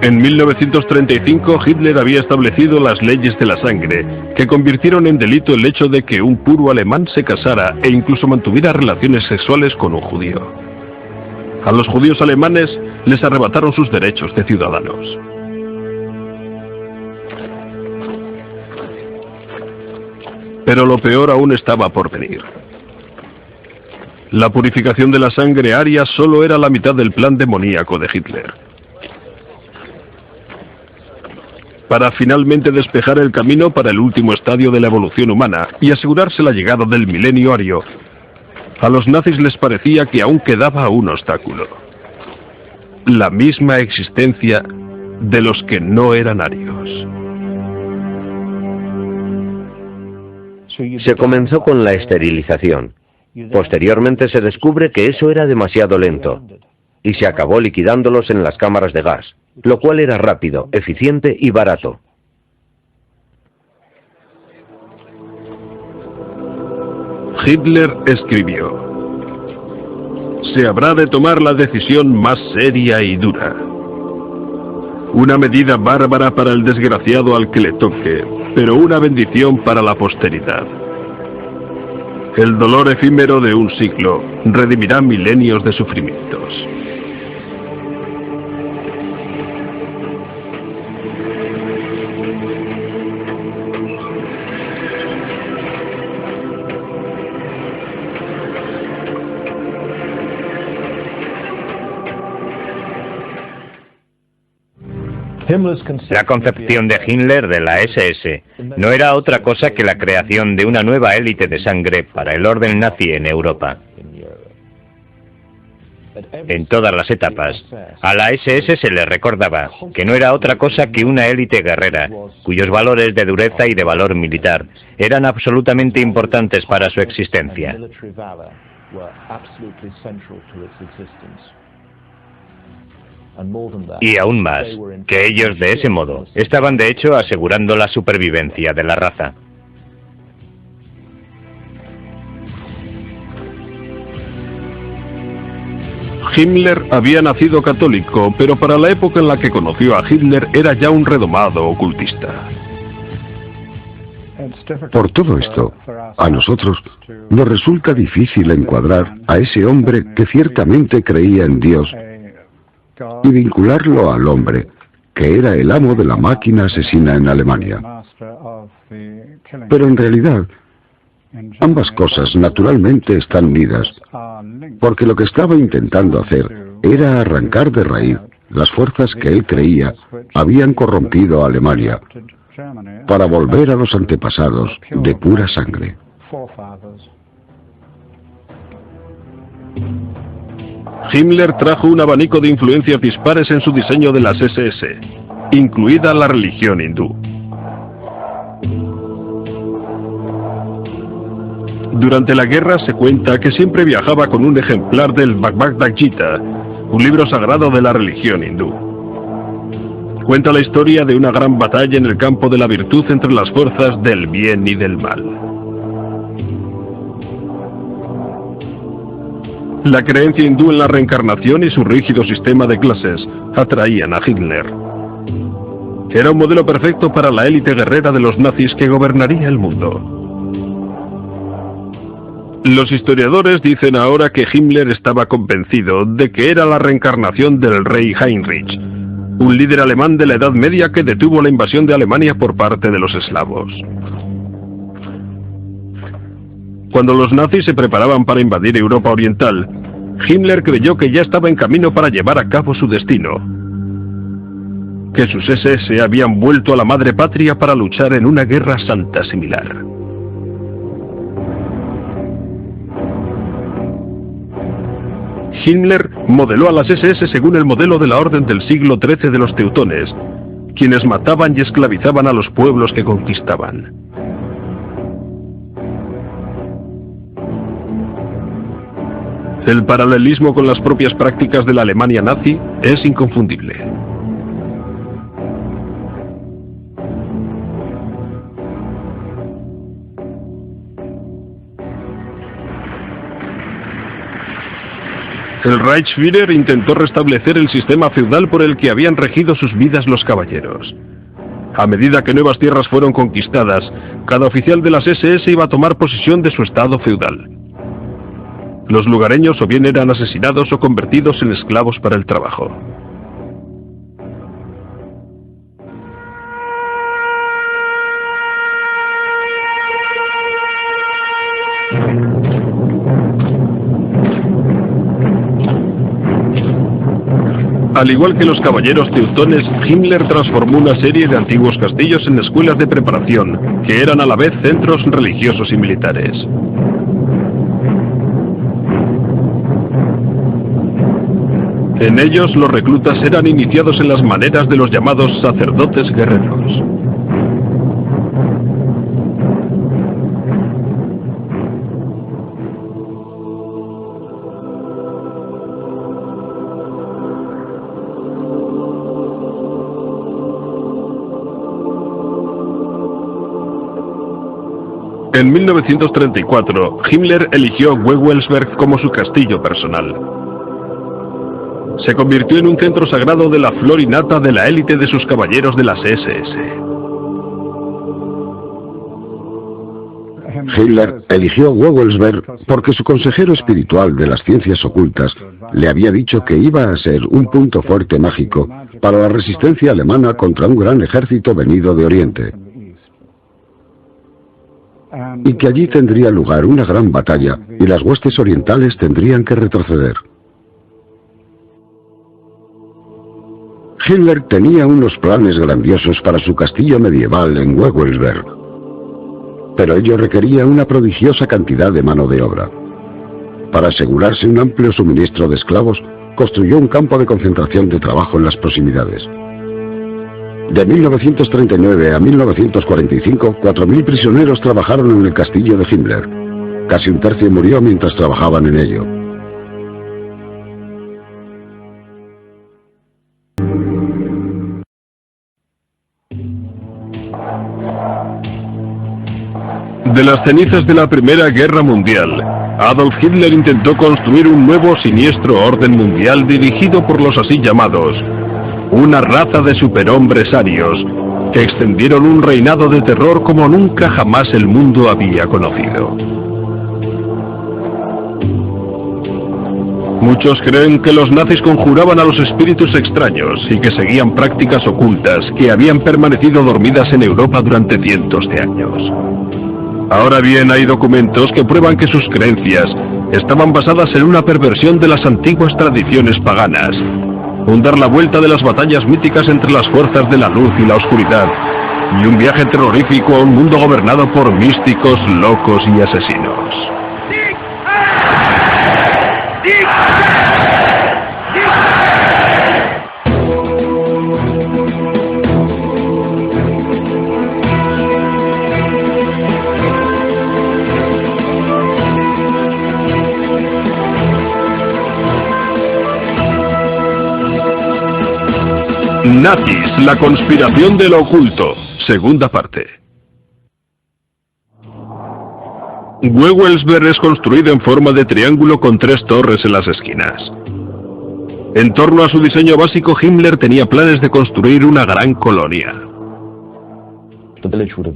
En 1935 Hitler había establecido las leyes de la sangre, que convirtieron en delito el hecho de que un puro alemán se casara e incluso mantuviera relaciones sexuales con un judío. A los judíos alemanes les arrebataron sus derechos de ciudadanos. Pero lo peor aún estaba por venir. La purificación de la sangre aria solo era la mitad del plan demoníaco de Hitler. Para finalmente despejar el camino para el último estadio de la evolución humana y asegurarse la llegada del milenio ario, a los nazis les parecía que aún quedaba un obstáculo: la misma existencia de los que no eran arios. Se comenzó con la esterilización. Posteriormente se descubre que eso era demasiado lento y se acabó liquidándolos en las cámaras de gas, lo cual era rápido, eficiente y barato. Hitler escribió: se habrá de tomar la decisión más seria y dura. Una medida bárbara para el desgraciado al que le toque, pero una bendición para la posteridad. El dolor efímero de un siglo redimirá milenios de sufrimientos. La concepción de Himmler de la SS no era otra cosa que la creación de una nueva élite de sangre para el orden nazi en Europa. En todas las etapas, a la SS se le recordaba que no era otra cosa que una élite guerrera, cuyos valores de dureza y de valor militar eran absolutamente importantes para su existencia. Y aún más, que ellos de ese modo estaban de hecho asegurando la supervivencia de la raza. Himmler había nacido católico, pero para la época en la que conoció a Hitler era ya un redomado ocultista. Por todo esto, a nosotros nos resulta difícil encuadrar a ese hombre que ciertamente creía en Dios y vincularlo al hombre, que era el amo de la máquina asesina en Alemania. Pero en realidad, ambas cosas naturalmente están unidas, porque lo que estaba intentando hacer era arrancar de raíz las fuerzas que él creía habían corrompido a Alemania, para volver a los antepasados de pura sangre. Himmler trajo un abanico de influencias dispares en su diseño de las SS, incluida la religión hindú. Durante la guerra se cuenta que siempre viajaba con un ejemplar del Bhagavad Gita, un libro sagrado de la religión hindú. Cuenta la historia de una gran batalla en el campo de la virtud entre las fuerzas del bien y del mal. La creencia hindú en la reencarnación y su rígido sistema de clases atraían a Hitler. Era un modelo perfecto para la élite guerrera de los nazis que gobernaría el mundo. Los historiadores dicen ahora que Himmler estaba convencido de que era la reencarnación del rey Heinrich, un líder alemán de la Edad Media que detuvo la invasión de Alemania por parte de los eslavos. Cuando los nazis se preparaban para invadir Europa Oriental, Himmler creyó que ya estaba en camino para llevar a cabo su destino, que sus SS habían vuelto a la madre patria para luchar en una guerra santa similar. Himmler modeló a las SS según el modelo de la orden del siglo XIII de los teutones, quienes mataban y esclavizaban a los pueblos que conquistaban. El paralelismo con las propias prácticas de la Alemania nazi es inconfundible. El Reichsführer intentó restablecer el sistema feudal por el que habían regido sus vidas los caballeros. A medida que nuevas tierras fueron conquistadas, cada oficial de las SS iba a tomar posesión de su estado feudal. Los lugareños o bien eran asesinados o convertidos en esclavos para el trabajo. Al igual que los caballeros teutones, Himmler transformó una serie de antiguos castillos en escuelas de preparación, que eran a la vez centros religiosos y militares. En ellos, los reclutas eran iniciados en las maneras de los llamados sacerdotes guerreros. En 1934, Himmler eligió Wewelsberg como su castillo personal. Se convirtió en un centro sagrado de la flor y nata de la élite de sus caballeros de las SS. Hitler eligió Wewelsberg porque su consejero espiritual de las ciencias ocultas le había dicho que iba a ser un punto fuerte mágico para la resistencia alemana contra un gran ejército venido de Oriente, y que allí tendría lugar una gran batalla y las huestes orientales tendrían que retroceder. Hitler tenía unos planes grandiosos para su castillo medieval en Wewelsberg, pero ello requería una prodigiosa cantidad de mano de obra. Para asegurarse un amplio suministro de esclavos, construyó un campo de concentración de trabajo en las proximidades. De 1939 a 1945, 4.000 prisioneros trabajaron en el castillo de Himmler. Casi un tercio murió mientras trabajaban en ello. De las cenizas de la Primera Guerra Mundial, Adolf Hitler intentó construir un nuevo siniestro orden mundial dirigido por los así llamados, una raza de superhombres arios que extendieron un reinado de terror como nunca jamás el mundo había conocido. Muchos creen que los nazis conjuraban a los espíritus extraños y que seguían prácticas ocultas que habían permanecido dormidas en Europa durante cientos de años. Ahora bien, hay documentos que prueban que sus creencias estaban basadas en una perversión de las antiguas tradiciones paganas, un dar la vuelta de las batallas míticas entre las fuerzas de la luz y la oscuridad, y un viaje terrorífico a un mundo gobernado por místicos, locos y asesinos. Nazis, la conspiración de lo oculto, segunda parte. Wewelsberg es construido en forma de triángulo con 3 torres en las esquinas. En torno a su diseño básico, Himmler tenía planes de construir una gran colonia.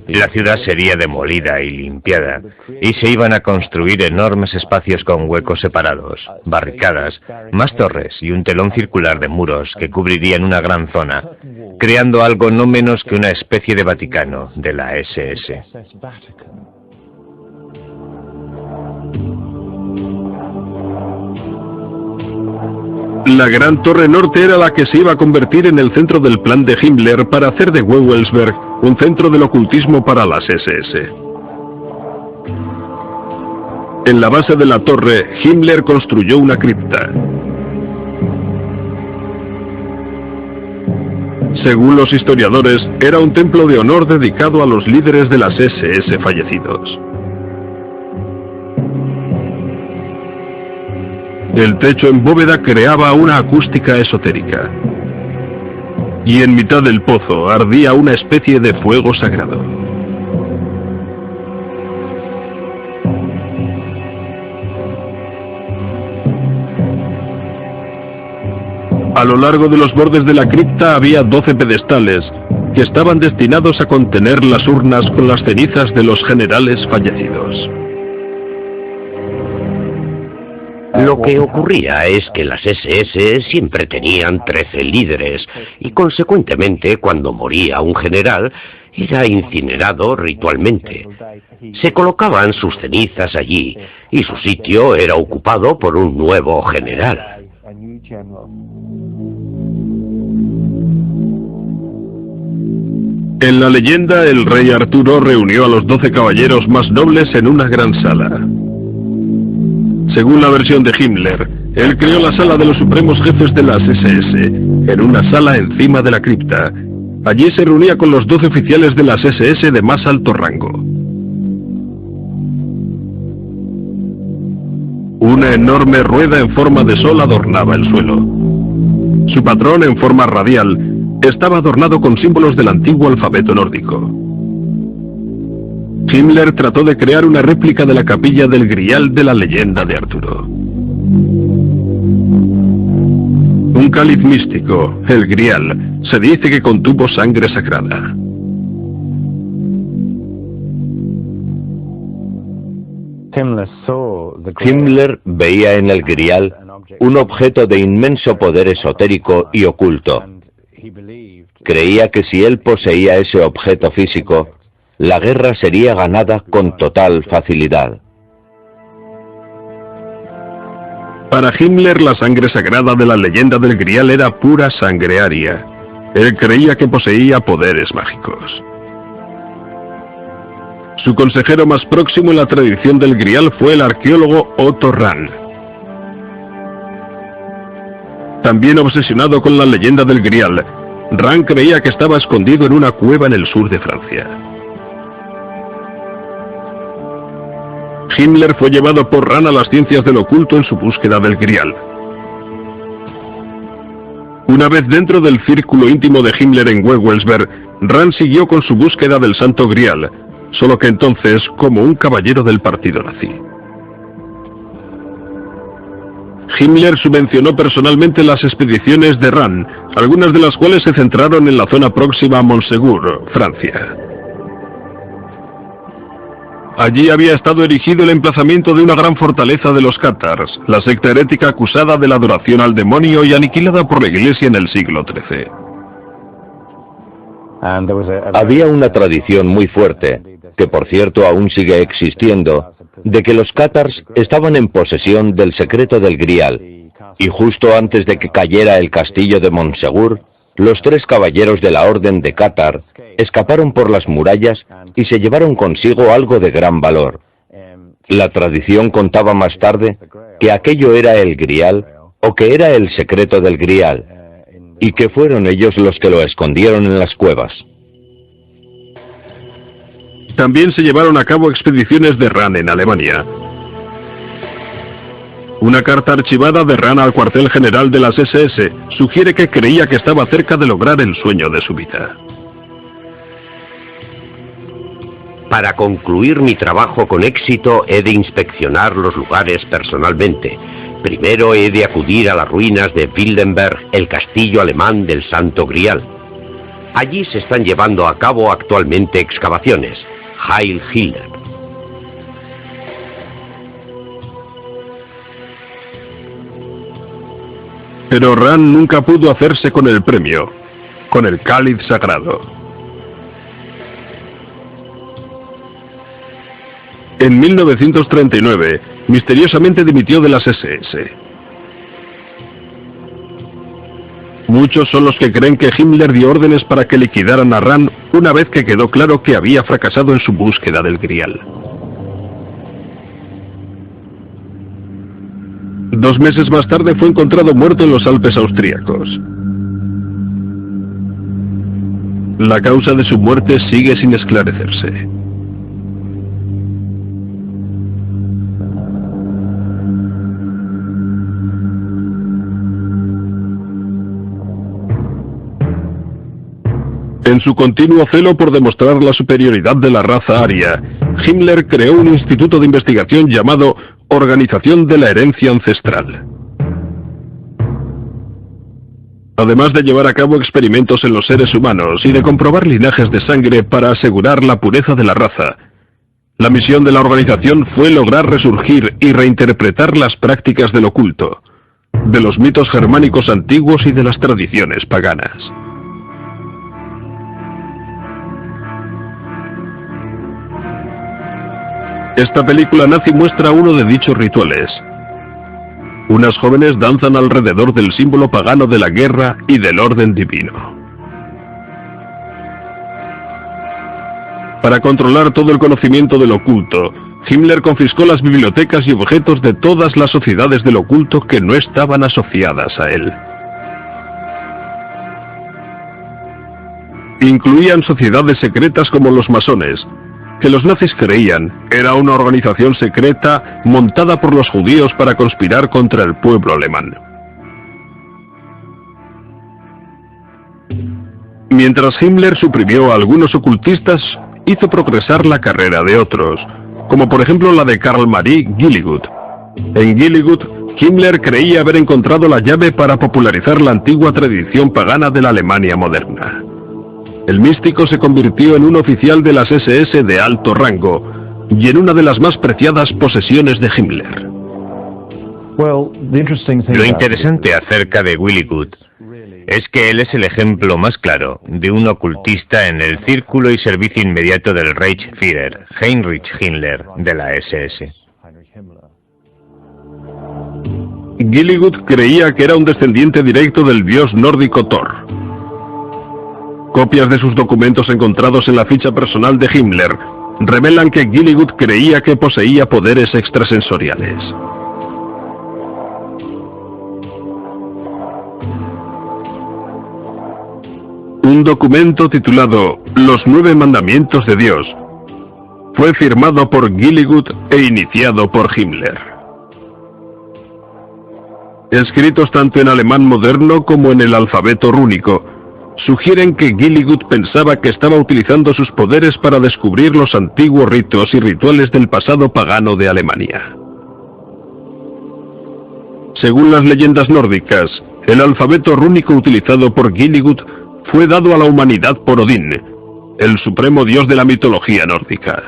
La ciudad sería demolida y limpiada, y se iban a construir enormes espacios con huecos separados, barricadas, más torres y un telón circular de muros que cubrirían una gran zona, creando algo no menos que una especie de Vaticano de la SS. La Gran Torre Norte era la que se iba a convertir en el centro del plan de Himmler para hacer de Wewelsberg un centro del ocultismo para las SS. En la base de la torre, Himmler construyó una cripta. Según los historiadores, era un templo de honor dedicado a los líderes de las SS fallecidos. El techo en bóveda creaba una acústica esotérica. Y en mitad del pozo ardía una especie de fuego sagrado. A lo largo de los bordes de la cripta había 12 pedestales que estaban destinados a contener las urnas con las cenizas de los generales fallecidos. Lo que ocurría es que las SS siempre tenían 13 líderes y consecuentemente cuando moría un general era incinerado ritualmente. Se colocaban sus cenizas allí y su sitio era ocupado por un nuevo general. En la leyenda, el rey Arturo reunió a los 12 caballeros más nobles en una gran sala. Según la versión de Himmler, él creó la sala de los supremos jefes de las SS, en una sala encima de la cripta. Allí se reunía con los 12 oficiales de las SS de más alto rango. Una enorme rueda en forma de sol adornaba el suelo. Su patrón, en forma radial, estaba adornado con símbolos del antiguo alfabeto nórdico. Himmler trató de crear una réplica de la capilla del Grial de la leyenda de Arturo. Un cáliz místico, el Grial, se dice que contuvo sangre sagrada. Himmler veía en el Grial un objeto de inmenso poder esotérico y oculto. Creía que si él poseía ese objeto físico, la guerra sería ganada con total facilidad. Para Himmler, la sangre sagrada de la leyenda del Grial era pura sangre aria, Él creía que poseía poderes mágicos. Su consejero más próximo en la tradición del Grial fue el arqueólogo Otto Rahn. También obsesionado con la leyenda del Grial, Rahn creía que estaba escondido en una cueva en el sur de Francia. Himmler fue llevado por Rahn a las ciencias del oculto en su búsqueda del Grial. Una vez dentro del círculo íntimo de Himmler en Wewelsberg, Rahn siguió con su búsqueda del Santo Grial, solo que entonces como un caballero del partido nazi. Himmler subvencionó personalmente las expediciones de Rahn, algunas de las cuales se centraron en la zona próxima a Montsegur, Francia. Allí había estado erigido el emplazamiento de una gran fortaleza de los cátars, la secta herética acusada de la adoración al demonio y aniquilada por la Iglesia en el siglo XIII. Había una tradición muy fuerte, que por cierto aún sigue existiendo, de que los cátars estaban en posesión del secreto del Grial, y justo antes de que cayera el castillo de Montsegur, los 3 caballeros de la Orden de Cátar escaparon por las murallas y se llevaron consigo algo de gran valor. La tradición contaba más tarde que aquello era el Grial, o que era el secreto del Grial, y que fueron ellos los que lo escondieron en las cuevas. También se llevaron a cabo expediciones de Rahn en Alemania. Una carta archivada de Rahn al cuartel general de las SS sugiere que creía que estaba cerca de lograr el sueño de su vida. Para concluir mi trabajo con éxito he de inspeccionar los lugares personalmente. Primero he de acudir a las ruinas de Wildenberg, el castillo alemán del Santo Grial. Allí se están llevando a cabo actualmente excavaciones. Heil Hitler. Pero Rahn nunca pudo hacerse con el premio, con el cáliz sagrado. En 1939, misteriosamente dimitió de las SS. Muchos son los que creen que Himmler dio órdenes para que liquidaran a Rahn una vez que quedó claro que había fracasado en su búsqueda del Grial. 2 meses más tarde fue encontrado muerto en los Alpes austríacos. La causa de su muerte sigue sin esclarecerse. En su continuo celo por demostrar la superioridad de la raza aria, Himmler creó un instituto de investigación llamado Organización de la Herencia Ancestral. Además de llevar a cabo experimentos en los seres humanos y de comprobar linajes de sangre para asegurar la pureza de la raza, la misión de la organización fue lograr resurgir y reinterpretar las prácticas del oculto, de los mitos germánicos antiguos y de las tradiciones paganas. Esta película nazi muestra uno de dichos rituales. Unas jóvenes danzan alrededor del símbolo pagano de la guerra y del orden divino. Para controlar todo el conocimiento del oculto, Himmler confiscó las bibliotecas y objetos de todas las sociedades del oculto que no estaban asociadas a él. Incluían sociedades secretas como los masones, que los nazis creían era una organización secreta montada por los judíos para conspirar contra el pueblo alemán. Mientras Himmler suprimió a algunos ocultistas, hizo progresar la carrera de otros, como por ejemplo la de Karl Marie Gilligut. En Gilligut, Himmler creía haber encontrado la llave para popularizar la antigua tradición pagana de la Alemania moderna. El místico se convirtió en un oficial de las SS de alto rango y en una de las más preciadas posesiones de Himmler. Lo interesante acerca de Gilligut es que él es el ejemplo más claro de un ocultista en el círculo y servicio inmediato del Reichsführer, Heinrich Himmler, de la SS. Gilligut creía que era un descendiente directo del dios nórdico Thor. Copias de sus documentos encontrados en la ficha personal de Himmler revelan que Gilligut creía que poseía poderes extrasensoriales. Un documento titulado Los 9 Mandamientos de Dios fue firmado por Gilligut e iniciado por Himmler. Escritos tanto en alemán moderno como en el alfabeto rúnico, sugieren que Gilligut pensaba que estaba utilizando sus poderes para descubrir los antiguos ritos y rituales del pasado pagano de Alemania. Según las leyendas nórdicas, el alfabeto rúnico utilizado por Gilligut fue dado a la humanidad por Odín, el supremo dios de la mitología nórdica.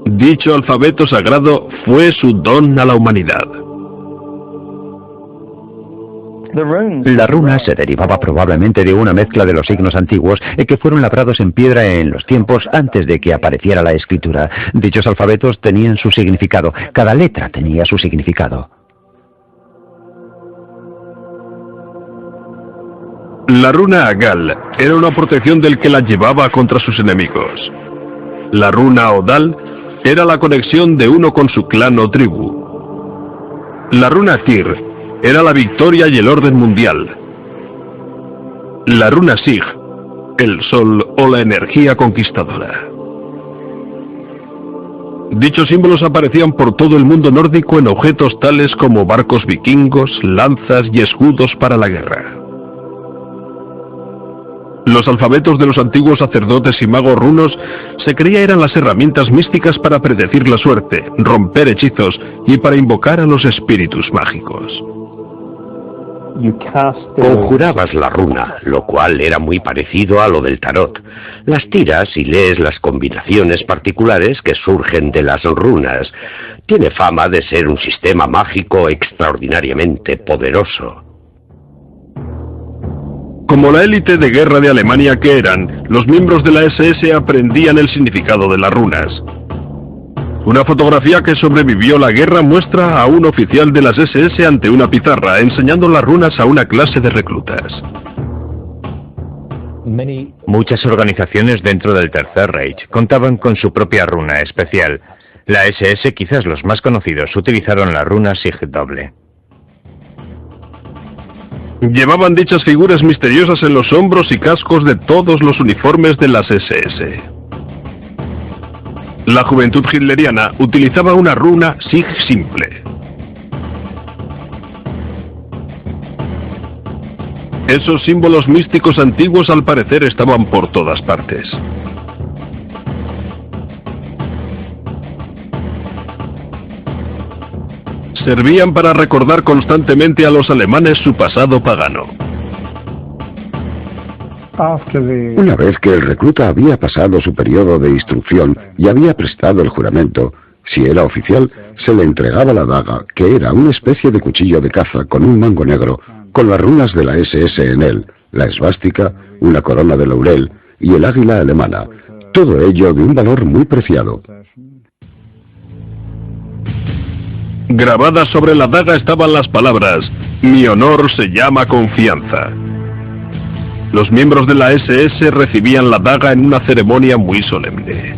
Dicho alfabeto sagrado fue su don a la humanidad. La runa se derivaba probablemente de una mezcla de los signos antiguos que fueron labrados en piedra en los tiempos antes de que apareciera la escritura. Dichos alfabetos tenían su significado, cada letra tenía su significado. La runa Agal era una protección del que la llevaba contra sus enemigos. La runa Odal era la conexión de uno con su clan o tribu. La runa Tyr era la victoria y el orden mundial. La runa Sig, el sol o la energía conquistadora. Dichos símbolos aparecían por todo el mundo nórdico en objetos tales como barcos vikingos, lanzas y escudos para la guerra. Los alfabetos de los antiguos sacerdotes y magos runos se creía eran las herramientas místicas para predecir la suerte, romper hechizos y para invocar a los espíritus mágicos. Conjurabas la runa, lo cual era muy parecido a lo del tarot. Las tiras y lees las combinaciones particulares que surgen de las runas. Tiene fama de ser un sistema mágico extraordinariamente poderoso. Como la élite de guerra de Alemania que eran, los miembros de la SS aprendían el significado de las runas. Una fotografía que sobrevivió la guerra muestra a un oficial de las SS ante una pizarra enseñando las runas a una clase de reclutas. Muchas organizaciones dentro del Tercer Reich contaban con su propia runa especial. La SS, quizás los más conocidos, utilizaron la runa Sigdoble. Llevaban dichas figuras misteriosas en los hombros y cascos de todos los uniformes de las SS. La juventud hitleriana utilizaba una runa Sig simple. Esos símbolos místicos antiguos al parecer estaban por todas partes. Servían para recordar constantemente a los alemanes su pasado pagano. Una vez que el recluta había pasado su periodo de instrucción y había prestado el juramento, si era oficial, se le entregaba la daga, que era una especie de cuchillo de caza con un mango negro, con las runas de la SS en él, la esvástica, una corona de laurel y el águila alemana, todo ello de un valor muy preciado. Grabadas sobre la daga estaban las palabras: "Mi honor se llama confianza". Los miembros de la SS recibían la daga en una ceremonia muy solemne.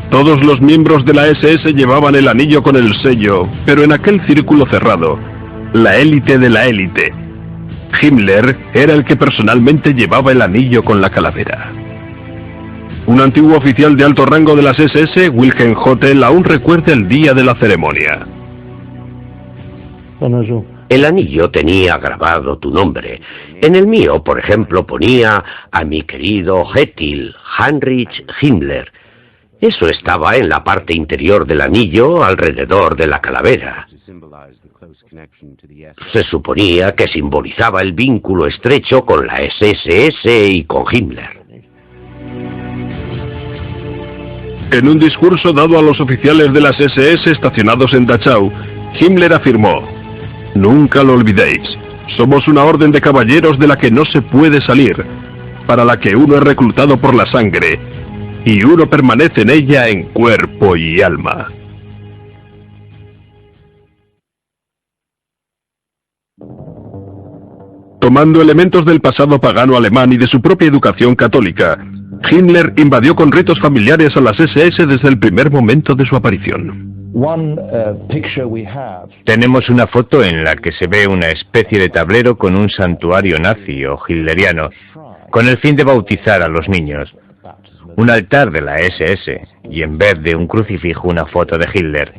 Todos los miembros de la SS llevaban el anillo con el sello, pero en aquel círculo cerrado, la élite de la élite, Himmler era el que personalmente llevaba el anillo con la calavera. Un antiguo oficial de alto rango de las SS, Wilhelm Hotel, aún recuerda el día de la ceremonia. El anillo tenía grabado tu nombre. En el mío, por ejemplo, ponía a mi querido Hethil Heinrich Himmler. Eso estaba en la parte interior del anillo, alrededor de la calavera. Se suponía que simbolizaba el vínculo estrecho con la SSS y con Himmler. En un discurso dado a los oficiales de las SS estacionados en Dachau, Himmler afirmó: "Nunca lo olvidéis, somos una orden de caballeros de la que no se puede salir, para la que uno es reclutado por la sangre, y uno permanece en ella en cuerpo y alma". Tomando elementos del pasado pagano alemán y de su propia educación católica, Himmler invadió con ritos familiares a las SS desde el primer momento de su aparición. Tenemos una foto en la que se ve una especie de tablero con un santuario nazi o hitleriano, con el fin de bautizar a los niños. Un altar de la SS, y en vez de un crucifijo una foto de Hitler.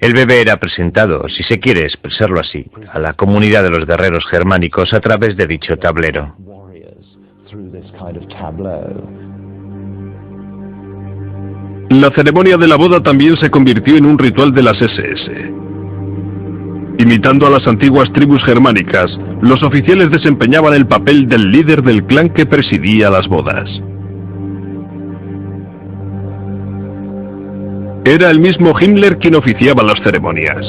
El bebé era presentado, si se quiere expresarlo así, a la comunidad de los guerreros germánicos a través de dicho tablero. La ceremonia de la boda también se convirtió en un ritual de las SS. Imitando a las antiguas tribus germánicas, los oficiales desempeñaban el papel del líder del clan que presidía las bodas. Era el mismo Himmler quien oficiaba las ceremonias.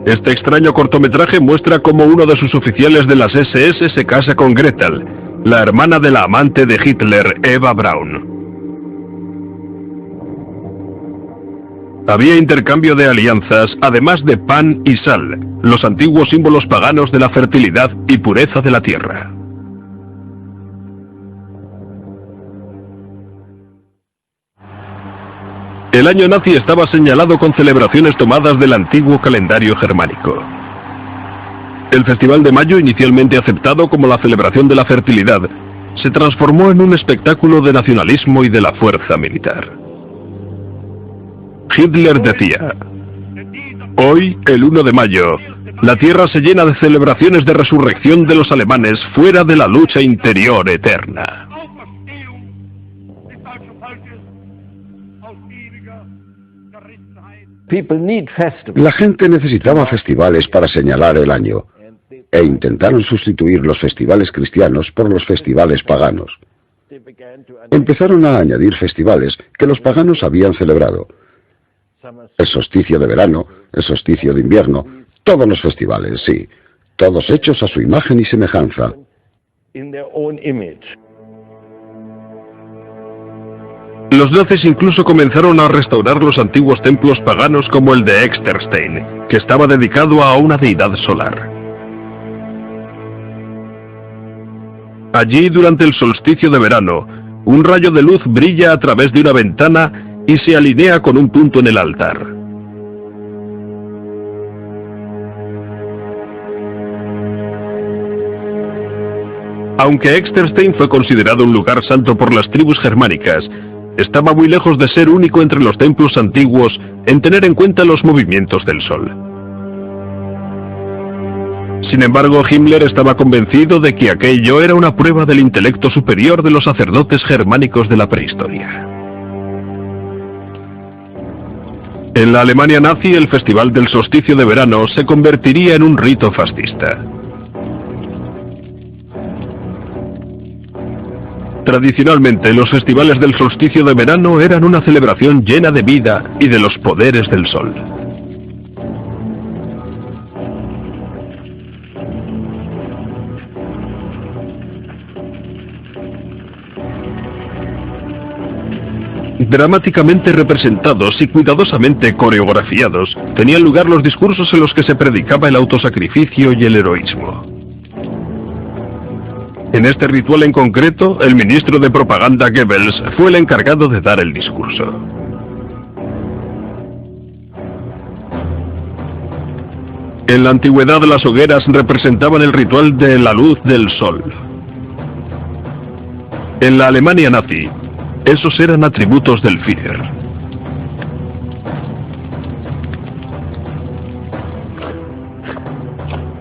Este extraño cortometraje muestra cómo uno de sus oficiales de las SS se casa con Gretel, la hermana de la amante de Hitler, Eva Braun. Había intercambio de alianzas, además de pan y sal, los antiguos símbolos paganos de la fertilidad y pureza de la tierra. El año nazi estaba señalado con celebraciones tomadas del antiguo calendario germánico. El Festival de Mayo, inicialmente aceptado como la celebración de la fertilidad, se transformó en un espectáculo de nacionalismo y de la fuerza militar. Hitler decía: hoy, el 1 de mayo, la tierra se llena de celebraciones de resurrección de los alemanes fuera de la lucha interior eterna. La gente necesitaba festivales para señalar el año, e intentaron sustituir los festivales cristianos por los festivales paganos. Empezaron a añadir festivales que los paganos habían celebrado. El solsticio de verano, el solsticio de invierno, todos los festivales, sí, todos hechos a su imagen y semejanza. Los nazis incluso comenzaron a restaurar los antiguos templos paganos como el de Exterstein, que estaba dedicado a una deidad solar. Allí, durante el solsticio de verano, un rayo de luz brilla a través de una ventana y se alinea con un punto en el altar. Aunque Exterstein fue considerado un lugar santo por las tribus germánicas, estaba muy lejos de ser único entre los templos antiguos en tener en cuenta los movimientos del sol. Sin embargo, Himmler estaba convencido de que aquello era una prueba del intelecto superior de los sacerdotes germánicos de la prehistoria. En la Alemania nazi, el festival del solsticio de verano se convertiría en un rito fascista. Tradicionalmente, los festivales del solsticio de verano eran una celebración llena de vida y de los poderes del sol. Dramáticamente representados y cuidadosamente coreografiados, tenían lugar los discursos en los que se predicaba el autosacrificio y el heroísmo. En este ritual en concreto, el ministro de propaganda Goebbels fue el encargado de dar el discurso. En la antigüedad, las hogueras representaban el ritual de la luz del sol. En la Alemania nazi, esos eran atributos del Führer.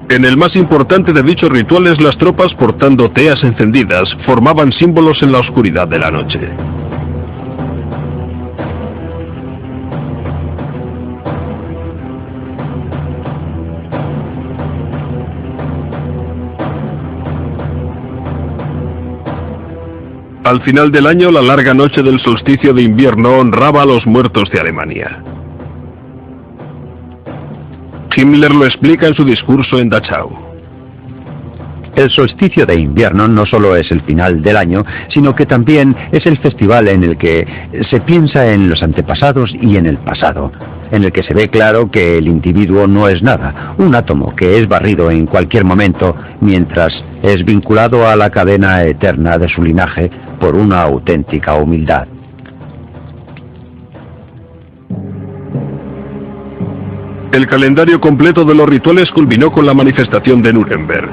En el más importante de dichos rituales, las tropas portando teas encendidas formaban símbolos en la oscuridad de la noche. Al final del año, la larga noche del solsticio de invierno honraba a los muertos de Alemania. Himmler lo explica en su discurso en Dachau. El solsticio de invierno no solo es el final del año, sino que también es el festival en el que se piensa en los antepasados y en el pasado. en el que se ve claro que el individuo no es nada, un átomo que es barrido en cualquier momento mientras es vinculado a la cadena eterna de su linaje por una auténtica humildad. El calendario completo de los rituales culminó con la manifestación de Nuremberg.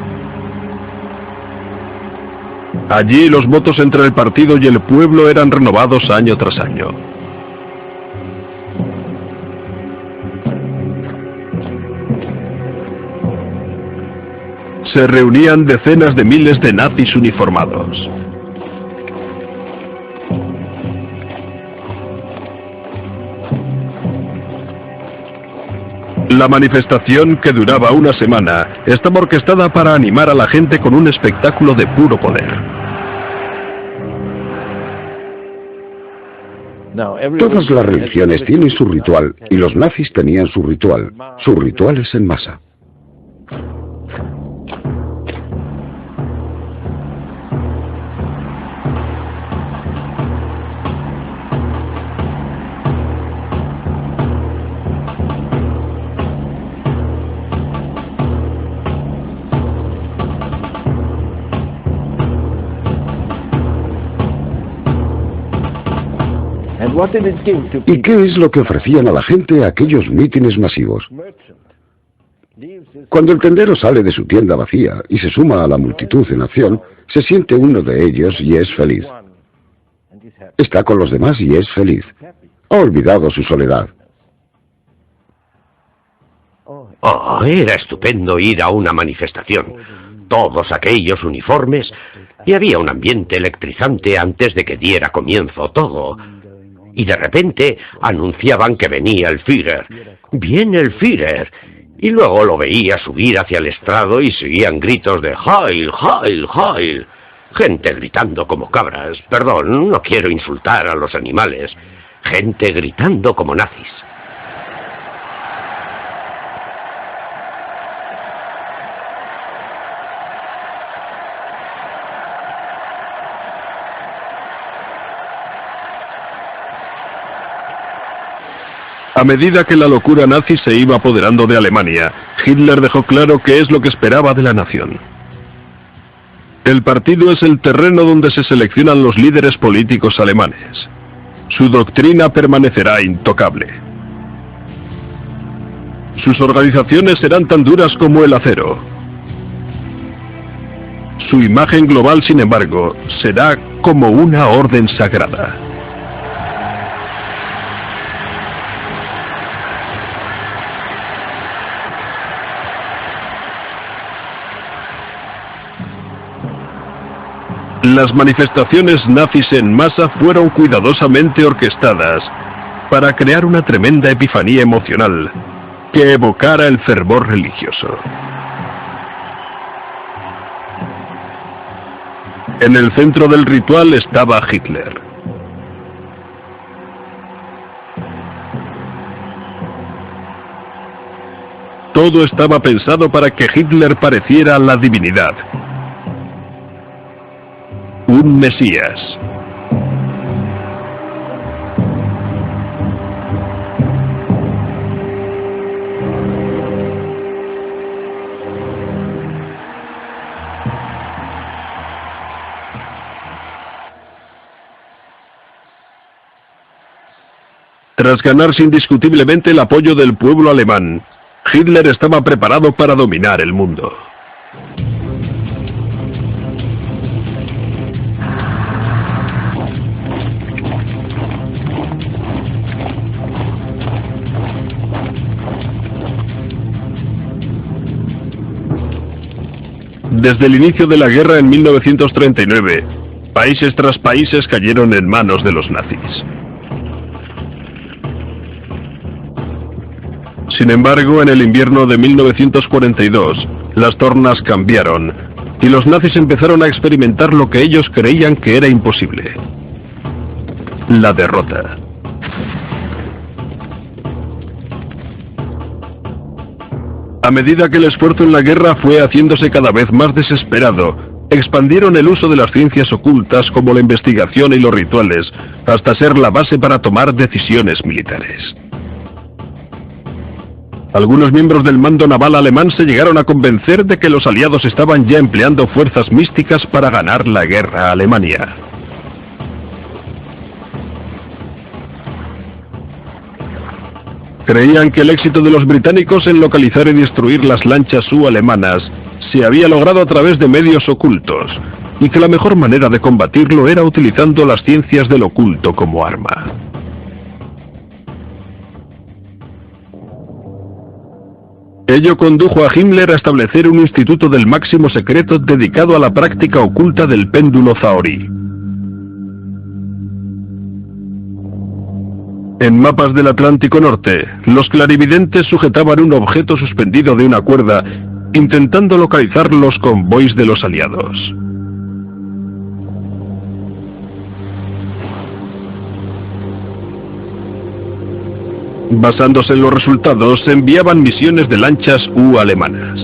Allí los votos entre el partido y el pueblo eran renovados año tras año. Se reunían decenas de miles de nazis uniformados. La manifestación, que duraba una semana, estaba orquestada para animar a la gente con un espectáculo de puro poder. Todas las religiones tienen su ritual, y los nazis tenían su ritual. Sus rituales en masa. ¿Y qué es lo que ofrecían a la gente aquellos mítines masivos? Cuando el tendero sale de su tienda vacía y se suma a la multitud en acción, se siente uno de ellos y es feliz. Está con los demás y es feliz. Ha olvidado su soledad. Oh, era estupendo ir a una manifestación. Todos aquellos uniformes, y había un ambiente electrizante antes de que diera comienzo todo. Y de repente anunciaban que venía el Führer. ¡Viene el Führer! Y luego lo veía subir hacia el estrado y seguían gritos de ¡Heil, Heil, Heil! Gente gritando como cabras. Perdón, no quiero insultar a los animales. Gente gritando como nazis. A medida que la locura nazi se iba apoderando de Alemania, Hitler dejó claro qué es lo que esperaba de la nación. El partido es el terreno donde se seleccionan los líderes políticos alemanes. Su doctrina permanecerá intocable. Sus organizaciones serán tan duras como el acero. Su imagen global, sin embargo, será como una orden sagrada. Las manifestaciones nazis en masa fueron cuidadosamente orquestadas para crear una tremenda epifanía emocional que evocara el fervor religioso. En el centro del ritual estaba Hitler. Todo estaba pensado para que Hitler pareciera la divinidad. Un Mesías. Tras ganarse indiscutiblemente el apoyo del pueblo alemán, Hitler estaba preparado para dominar el mundo. Desde el inicio de la guerra en 1939, países tras países cayeron en manos de los nazis. Sin embargo, en el invierno de 1942, las tornas cambiaron y los nazis empezaron a experimentar lo que ellos creían que era imposible: la derrota. A medida que el esfuerzo en la guerra fue haciéndose cada vez más desesperado, expandieron el uso de las ciencias ocultas como la investigación y los rituales, hasta ser la base para tomar decisiones militares. Algunos miembros del mando naval alemán se llegaron a convencer de que los aliados estaban ya empleando fuerzas místicas para ganar la guerra a Alemania. Creían que el éxito de los británicos en localizar y destruir las lanchas alemanas se había logrado a través de medios ocultos, y que la mejor manera de combatirlo era utilizando las ciencias del oculto como arma. Ello condujo a Himmler a establecer un instituto del máximo secreto dedicado a la práctica oculta del péndulo zahorí. En mapas del Atlántico Norte, los clarividentes sujetaban un objeto suspendido de una cuerda, intentando localizar los convoys de los aliados. Basándose en los resultados, se enviaban misiones de lanchas alemanas.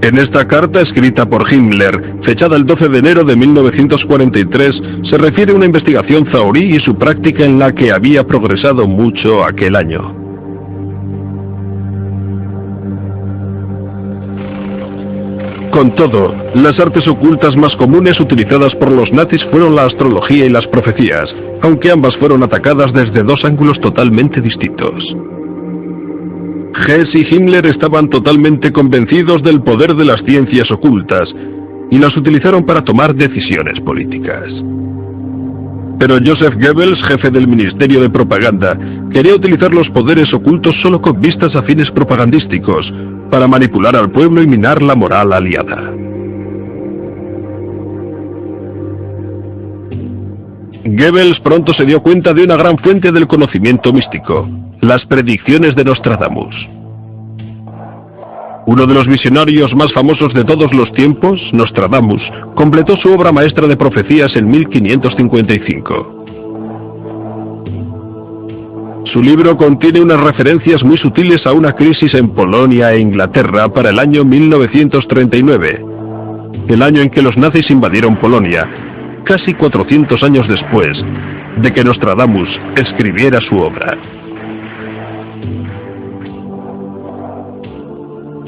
En esta carta escrita por Himmler, fechada el 12 de enero de 1943, se refiere a una investigación zahorí y su práctica en la que había progresado mucho aquel año. Con todo, las artes ocultas más comunes utilizadas por los nazis fueron la astrología y las profecías, aunque ambas fueron atacadas desde dos ángulos totalmente distintos. Hess y Himmler estaban totalmente convencidos del poder de las ciencias ocultas y las utilizaron para tomar decisiones políticas. Pero Joseph Goebbels, jefe del Ministerio de Propaganda, quería utilizar los poderes ocultos solo con vistas a fines propagandísticos, para manipular al pueblo y minar la moral aliada. Goebbels pronto se dio cuenta de una gran fuente del conocimiento místico: las predicciones de Nostradamus. Uno de los visionarios más famosos de todos los tiempos, Nostradamus, completó su obra maestra de profecías en 1555. Su libro contiene unas referencias muy sutiles a una crisis en Polonia e Inglaterra para el año 1939, el año en que los nazis invadieron Polonia, casi 400 años después de que Nostradamus escribiera su obra.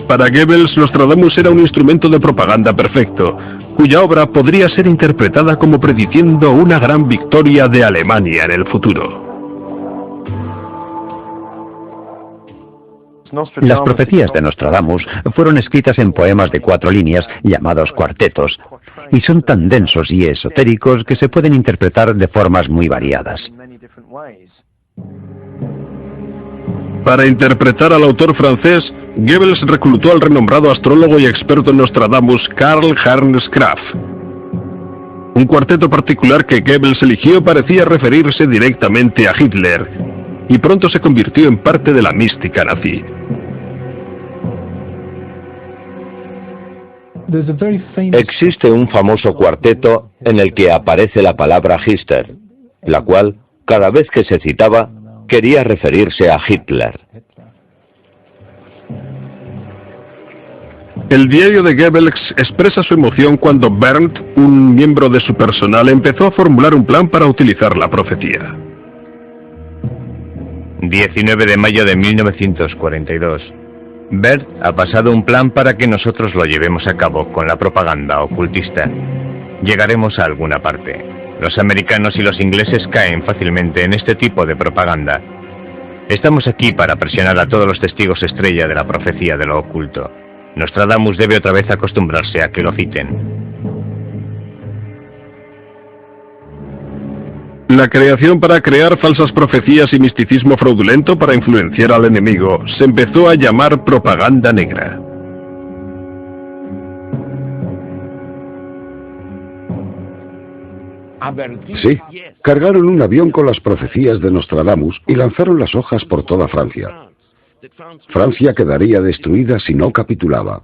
Para Goebbels, Nostradamus era un instrumento de propaganda perfecto, cuya obra podría ser interpretada como prediciendo una gran victoria de Alemania en el futuro. Las profecías de Nostradamus fueron escritas en poemas de 4 líneas llamados cuartetos, y son tan densos y esotéricos que se pueden interpretar de formas muy variadas. Para interpretar al autor francés, Goebbels reclutó al renombrado astrólogo y experto en Nostradamus Karl Ernst Graf. Un cuarteto particular que Goebbels eligió parecía referirse directamente a Hitler, y pronto se convirtió en parte de la mística nazi. Existe un famoso cuarteto en el que aparece la palabra Hitler, la cual, cada vez que se citaba, quería referirse a Hitler. El diario de Goebbels expresa su emoción cuando Berndt, un miembro de su personal, empezó a formular un plan para utilizar la profecía. 19 de mayo de 1942. Bert ha pasado un plan para que nosotros lo llevemos a cabo con la propaganda ocultista. Llegaremos a alguna parte. Los americanos y los ingleses caen fácilmente en este tipo de propaganda. Estamos aquí para presionar a todos los testigos estrella de la profecía de lo oculto. Nostradamus debe otra vez acostumbrarse a que lo citen. La creación para crear falsas profecías y misticismo fraudulento para influenciar al enemigo se empezó a llamar propaganda negra. Sí, cargaron un avión con las profecías de Nostradamus y lanzaron las hojas por toda Francia. Francia quedaría destruida si no capitulaba.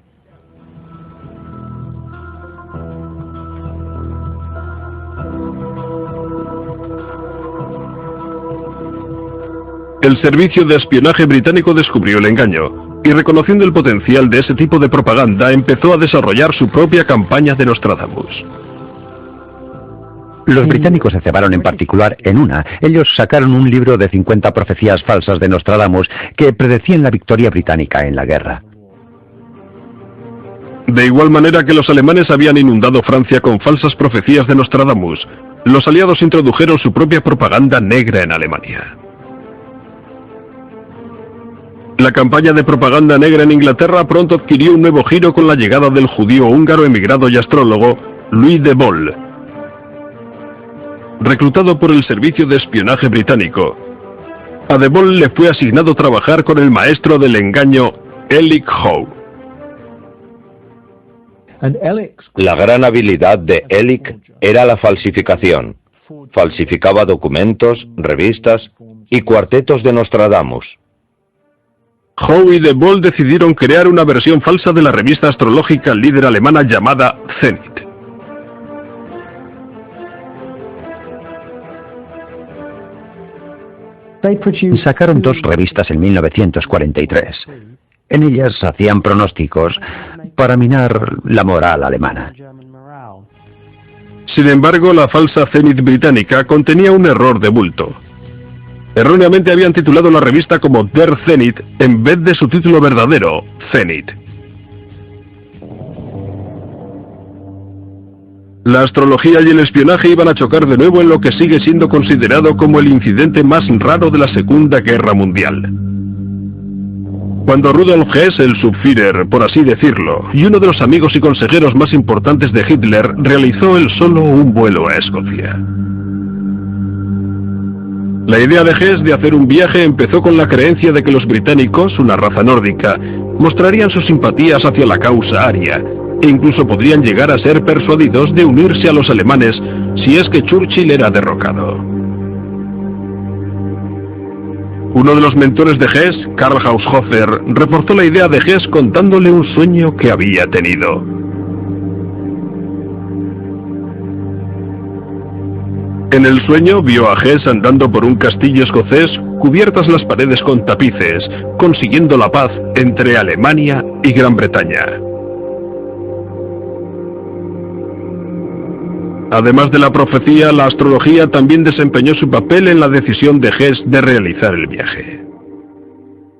El servicio de espionaje británico descubrió el engaño y, reconociendo el potencial de ese tipo de propaganda, empezó a desarrollar su propia campaña de Nostradamus. Los británicos se cebaron en particular en una. Ellos sacaron un libro de 50 profecías falsas de Nostradamus que predecían la victoria británica en la guerra. De igual manera que los alemanes habían inundado Francia con falsas profecías de Nostradamus, los aliados introdujeron su propia propaganda negra en Alemania. La campaña de propaganda negra en Inglaterra pronto adquirió un nuevo giro con la llegada del judío húngaro emigrado y astrólogo Louis de Mol. Reclutado por el servicio de espionaje británico, a de Mol le fue asignado trabajar con el maestro del engaño Elik Howe. La gran habilidad de Elik era la falsificación. Falsificaba documentos, revistas y cuartetos de Nostradamus. Howe y de Mol decidieron crear una versión falsa de la revista astrológica líder alemana llamada Zenit. Sacaron 2 revistas en 1943. En ellas hacían pronósticos para minar la moral alemana. Sin embargo, la falsa Zenit británica contenía un error de bulto. Erróneamente habían titulado la revista como Der Zenit en vez de su título verdadero, Zenit. La astrología y el espionaje iban a chocar de nuevo en lo que sigue siendo considerado como el incidente más raro de la Segunda Guerra Mundial. Cuando Rudolf Hess, el Subführer, por así decirlo, y uno de los amigos y consejeros más importantes de Hitler, realizó él solo un vuelo a Escocia. La idea de Hess de hacer un viaje empezó con la creencia de que los británicos, una raza nórdica, mostrarían sus simpatías hacia la causa aria, e incluso podrían llegar a ser persuadidos de unirse a los alemanes si es que Churchill era derrocado. Uno de los mentores de Hess, Karl Haushofer, reforzó la idea de Hess contándole un sueño que había tenido. En el sueño vio a Hess andando por un castillo escocés cubiertas las paredes con tapices, consiguiendo la paz entre Alemania y Gran Bretaña. Además de la profecía, la astrología también desempeñó su papel en la decisión de Hess de realizar el viaje.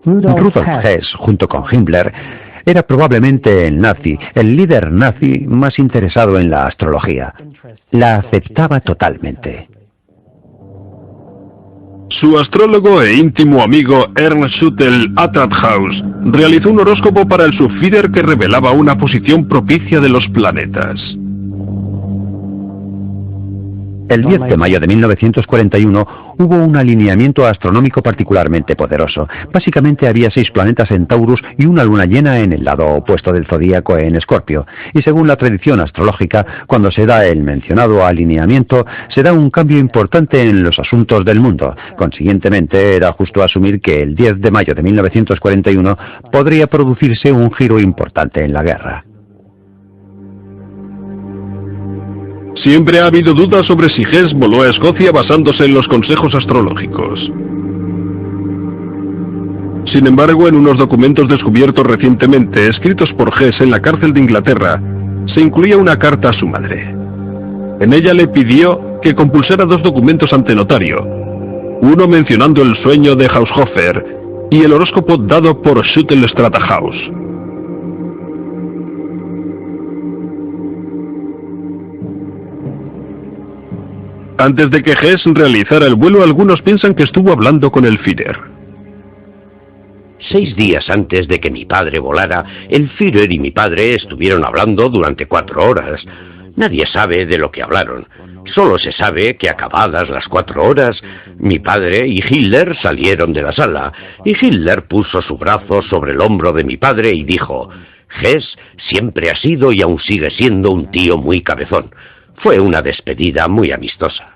Rudolf Hess, junto con Himmler, era probablemente el líder nazi más interesado en la astrología. La aceptaba totalmente. Su astrólogo e íntimo amigo Ernst Schüttel Atradhaus realizó un horóscopo para el Subführer que revelaba una posición propicia de los planetas. El 10 de mayo de 1941 hubo un alineamiento astronómico particularmente poderoso. Básicamente había 6 planetas en Taurus y una luna llena en el lado opuesto del zodíaco en Escorpio. Y según la tradición astrológica, cuando se da el mencionado alineamiento, se da un cambio importante en los asuntos del mundo. Consiguientemente, era justo asumir que el 10 de mayo de 1941 podría producirse un giro importante en la guerra. Siempre ha habido dudas sobre si Hess voló a Escocia basándose en los consejos astrológicos. Sin embargo, en unos documentos descubiertos recientemente, escritos por Hess en la cárcel de Inglaterra, se incluía una carta a su madre. En ella le pidió que compulsara 2 documentos ante notario, uno mencionando el sueño de Haushofer y el horóscopo dado por Schüttel Atradhaus. Antes de que Hess realizara el vuelo, algunos piensan que estuvo hablando con el Führer. 6 días antes de que mi padre volara, el Führer y mi padre estuvieron hablando durante 4 horas. Nadie sabe de lo que hablaron. Solo se sabe que acabadas las 4 horas, mi padre y Hitler salieron de la sala, y Hitler puso su brazo sobre el hombro de mi padre y dijo: Hess siempre ha sido y aún sigue siendo un tío muy cabezón. Fue una despedida muy amistosa.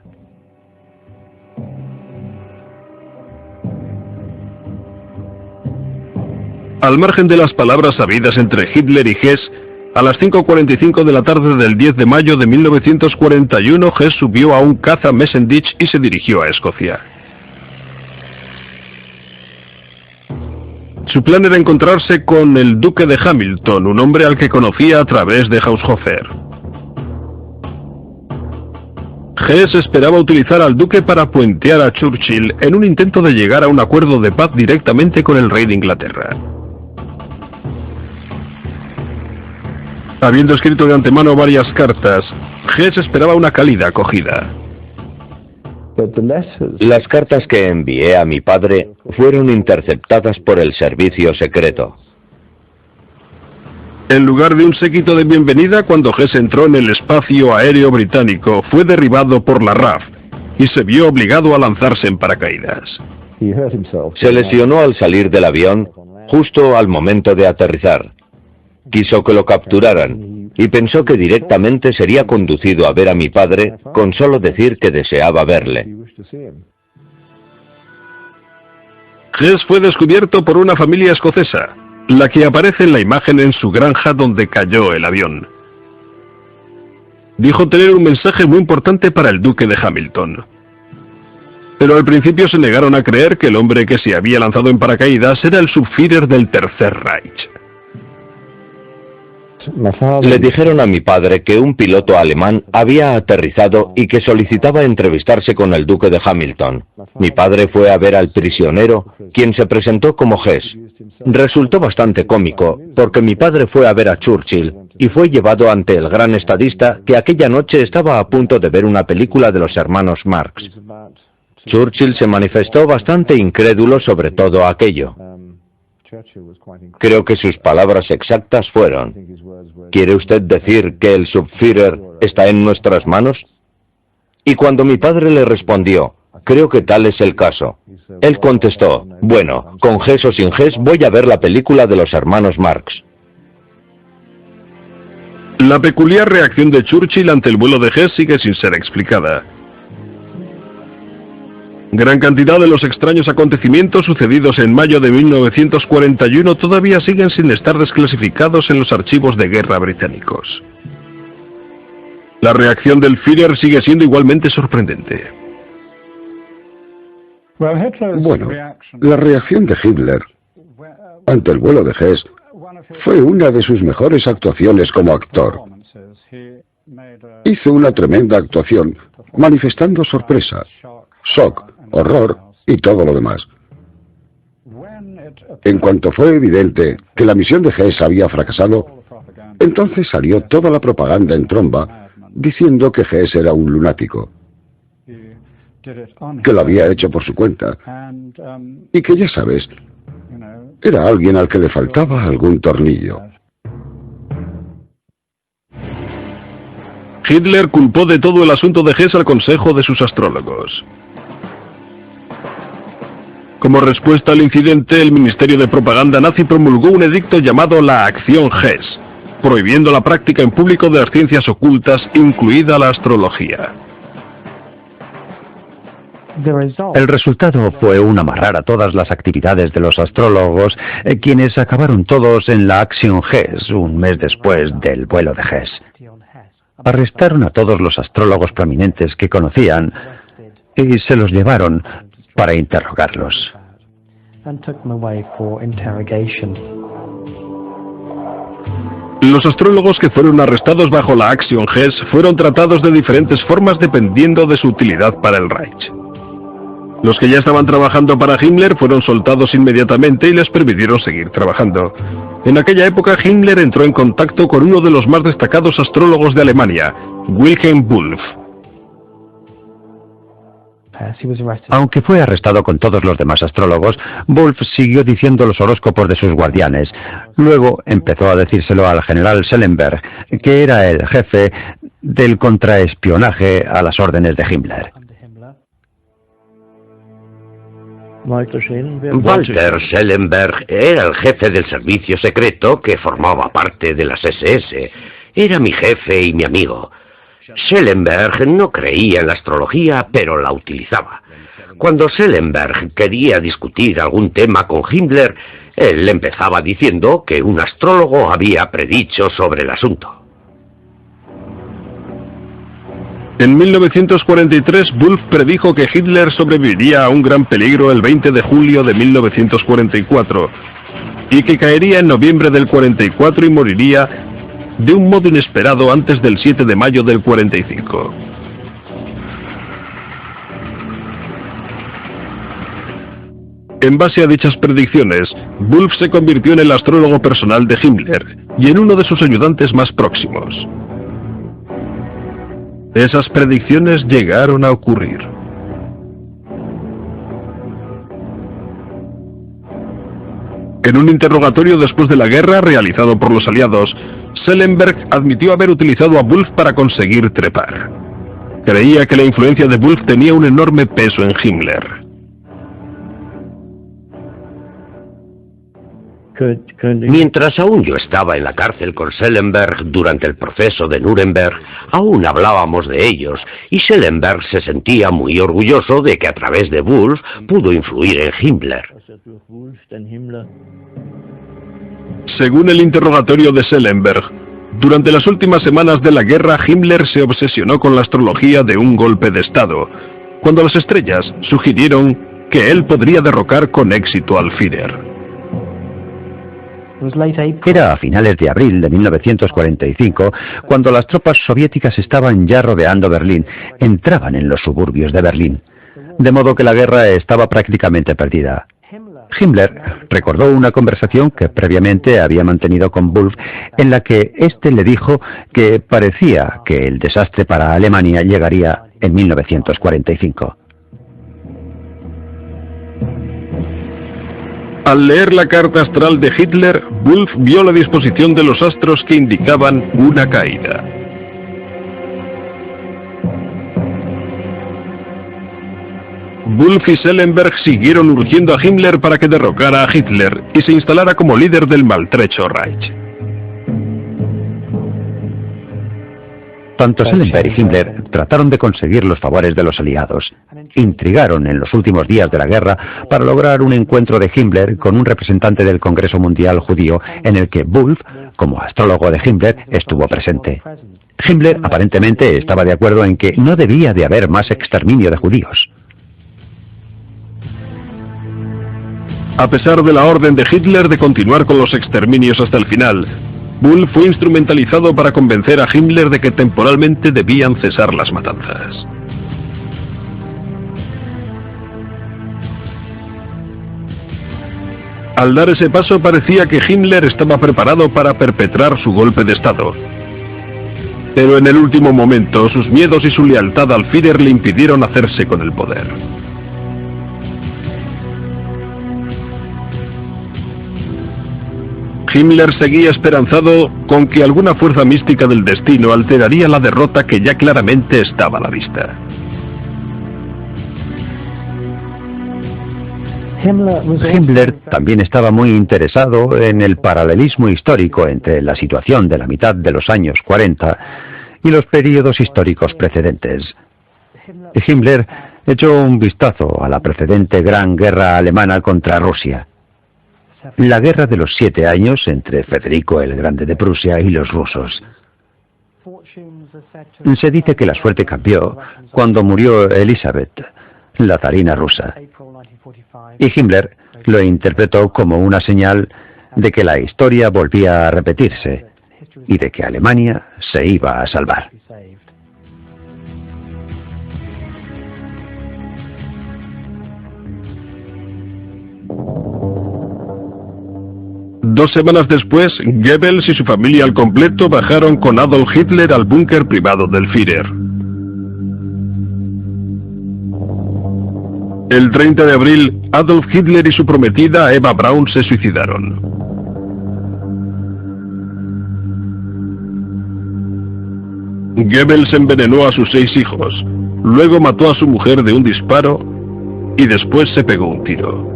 Al margen de las palabras habidas entre Hitler y Hess, a las 5:45 de la tarde del 10 de mayo de 1941, Hess subió a un caza Messerschmitt y se dirigió a Escocia. Su plan era encontrarse con el duque de Hamilton, un hombre al que conocía a través de Haushofer. Hess esperaba utilizar al duque para puentear a Churchill en un intento de llegar a un acuerdo de paz directamente con el rey de Inglaterra. Habiendo escrito de antemano varias cartas, Hess esperaba una cálida acogida. Las cartas que envié a mi padre fueron interceptadas por el servicio secreto. En lugar de un séquito de bienvenida, cuando Hess entró en el espacio aéreo británico, fue derribado por la RAF y se vio obligado a lanzarse en paracaídas. Se lesionó al salir del avión justo al momento de aterrizar. Quiso que lo capturaran y pensó que directamente sería conducido a ver a mi padre con solo decir que deseaba verle. Hess fue descubierto por una familia escocesa, la que aparece en la imagen en su granja donde cayó el avión. Dijo tener un mensaje muy importante para el duque de Hamilton. Pero al principio se negaron a creer que el hombre que se había lanzado en paracaídas era el Subführer del Tercer Reich. Le dijeron a mi padre que un piloto alemán había aterrizado y que solicitaba entrevistarse con el duque de Hamilton. Mi padre fue a ver al prisionero, quien se presentó como Hess. Resultó bastante cómico, porque mi padre fue a ver a Churchill y fue llevado ante el gran estadista que aquella noche estaba a punto de ver una película de los hermanos Marx. Churchill se manifestó bastante incrédulo sobre todo aquello. Creo que sus palabras exactas fueron: ¿quiere usted decir que el Subführer está en nuestras manos? Y cuando mi padre le respondió: creo que tal es el caso, él contestó: bueno, con Hess o sin Hess voy a ver la película de los hermanos Marx. La peculiar reacción de Churchill ante el vuelo de Hess sigue sin ser explicada. Gran cantidad de los extraños acontecimientos sucedidos en mayo de 1941 todavía siguen sin estar desclasificados en los archivos de guerra británicos. La reacción del Führer sigue siendo igualmente sorprendente. Bueno, la reacción de Hitler ante el vuelo de Hess fue una de sus mejores actuaciones como actor. Hizo una tremenda actuación, manifestando sorpresa, shock, horror y todo lo demás. En cuanto fue evidente que la misión de Hess había fracasado, entonces salió toda la propaganda en tromba diciendo que Hess era un lunático, que lo había hecho por su cuenta y que, ya sabes, era alguien al que le faltaba algún tornillo. Hitler culpó de todo el asunto de Hess al Consejo de sus astrólogos. Como respuesta al incidente, el Ministerio de Propaganda nazi promulgó un edicto llamado la Acción Hess, prohibiendo la práctica en público de las ciencias ocultas, incluida la astrología. El resultado fue un amarrar a todas las actividades de los astrólogos, quienes acabaron todos en la Acción Hess un mes después del vuelo de Hess. Arrestaron a todos los astrólogos prominentes que conocían y se los llevaron para interrogarlos. Los astrólogos que fueron arrestados bajo la Acción Hess fueron tratados de diferentes formas dependiendo de su utilidad para el Reich. Los que ya estaban trabajando para Himmler fueron soltados inmediatamente y les permitieron seguir trabajando. En aquella época Himmler entró en contacto con uno de los más destacados astrólogos de Alemania, Wilhelm Wulff. Aunque fue arrestado con todos los demás astrólogos, Wulff siguió diciendo los horóscopos de sus guardianes. Luego empezó a decírselo al general Schellenberg, que era el jefe del contraespionaje a las órdenes de Himmler. Walter Schellenberg era el jefe del servicio secreto que formaba parte de las SS. Era mi jefe y mi amigo. Schellenberg no creía en la astrología, pero la utilizaba. Cuando Schellenberg quería discutir algún tema con Himmler, él empezaba diciendo que un astrólogo había predicho sobre el asunto. En 1943, Wulff predijo que Hitler sobreviviría a un gran peligro el 20 de julio de 1944 y que caería en noviembre del 44 y moriría de un modo inesperado antes del 7 de mayo del 45. En base a dichas predicciones, Wulff se convirtió en el astrólogo personal de Himmler y en uno de sus ayudantes más próximos. Esas predicciones llegaron a ocurrir. En un interrogatorio después de la guerra realizado por los aliados, Schellenberg admitió haber utilizado a Wulff para conseguir trepar. Creía que la influencia de Wulff tenía un enorme peso en Himmler. Mientras aún yo estaba en la cárcel con Schellenberg durante el proceso de Nuremberg, aún hablábamos de ellos, y Schellenberg se sentía muy orgulloso de que a través de Wulff pudo influir en Himmler. Según el interrogatorio de Schellenberg, durante las últimas semanas de la guerra, Himmler se obsesionó con la astrología de un golpe de Estado, cuando las estrellas sugirieron que él podría derrocar con éxito al Führer. Era a finales de abril de 1945, cuando las tropas soviéticas estaban ya rodeando Berlín, entraban en los suburbios de Berlín, de modo que la guerra estaba prácticamente perdida. Himmler recordó una conversación que previamente había mantenido con Wulff, en la que éste le dijo que parecía que el desastre para Alemania llegaría en 1945. Al leer la carta astral de Hitler, Wulff vio la disposición de los astros que indicaban una caída. Wulff y Schellenberg siguieron urgiendo a Himmler para que derrocara a Hitler y se instalara como líder del maltrecho Reich. Tanto Schellenberg y Himmler trataron de conseguir los favores de los aliados. Intrigaron en los últimos días de la guerra para lograr un encuentro de Himmler con un representante del Congreso Mundial Judío en el que Wulff, como astrólogo de Himmler, estuvo presente. Himmler aparentemente estaba de acuerdo en que no debía de haber más exterminio de judíos. A pesar de la orden de Hitler de continuar con los exterminios hasta el final, Wulff fue instrumentalizado para convencer a Himmler de que temporalmente debían cesar las matanzas. Al dar ese paso parecía que Himmler estaba preparado para perpetrar su golpe de Estado. Pero en el último momento, sus miedos y su lealtad al Führer le impidieron hacerse con el poder. Himmler seguía esperanzado con que alguna fuerza mística del destino alteraría la derrota que ya claramente estaba a la vista. Himmler también estaba muy interesado en el paralelismo histórico entre la situación de la mitad de los años 40 y los periodos históricos precedentes. Himmler echó un vistazo a la precedente Gran Guerra Alemana contra Rusia. La Guerra de los 7 años entre Federico el Grande de Prusia y los rusos. Se dice que la suerte cambió cuando murió Elizabeth, la zarina rusa. Y Himmler lo interpretó como una señal de que la historia volvía a repetirse y de que Alemania se iba a salvar. Dos semanas después, Goebbels y su familia al completo bajaron con Adolf Hitler al búnker privado del Führer. El 30 de abril, Adolf Hitler y su prometida Eva Braun se suicidaron. Goebbels envenenó a sus 6 hijos, luego mató a su mujer de un disparo y después se pegó un tiro.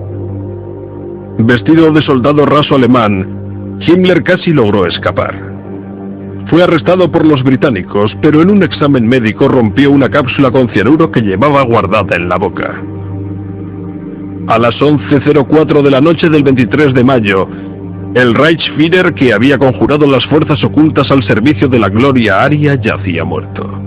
Vestido de soldado raso alemán, Himmler casi logró escapar. Fue arrestado por los británicos, pero en un examen médico rompió una cápsula con cianuro que llevaba guardada en la boca. A las 11:04 de la noche del 23 de mayo, el Reichsführer, que había conjurado las fuerzas ocultas al servicio de la gloria aria, yacía muerto.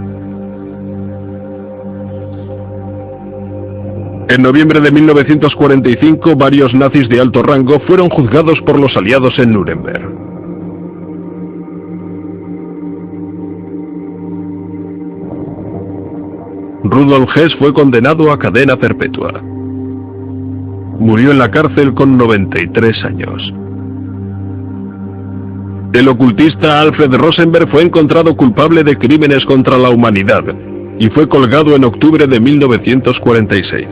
En noviembre de 1945, varios nazis de alto rango fueron juzgados por los aliados en Nuremberg. Rudolf Hess fue condenado a cadena perpetua. murió en la cárcel con 93 años. El ocultista Alfred Rosenberg fue encontrado culpable de crímenes contra la humanidad y fue colgado en octubre de 1946.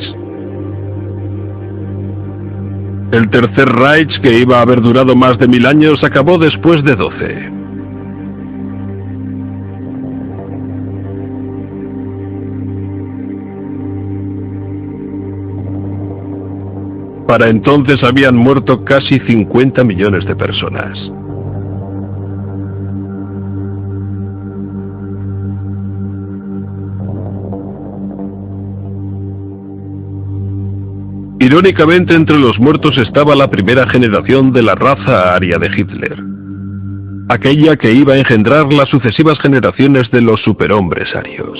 El Tercer Reich, que iba a haber durado más de 1000 años, acabó después de 12. Para entonces habían muerto casi 50 millones de personas. Irónicamente, entre los muertos estaba la primera generación de la raza aria de Hitler, aquella que iba a engendrar las sucesivas generaciones de los superhombres arios.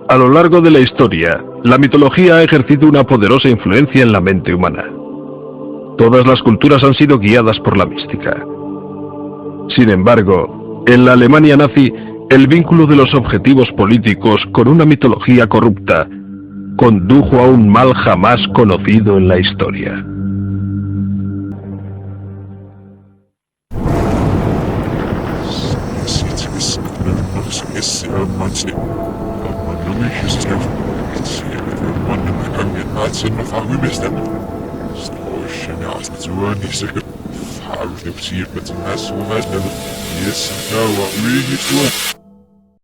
A lo largo de la historia, la mitología ha ejercido una poderosa influencia en la mente humana. Todas las culturas han sido guiadas por la mística. Sin embargo, en la Alemania nazi, el vínculo de los objetivos políticos con una mitología corrupta condujo a un mal jamás conocido en la historia. Yes, no, what really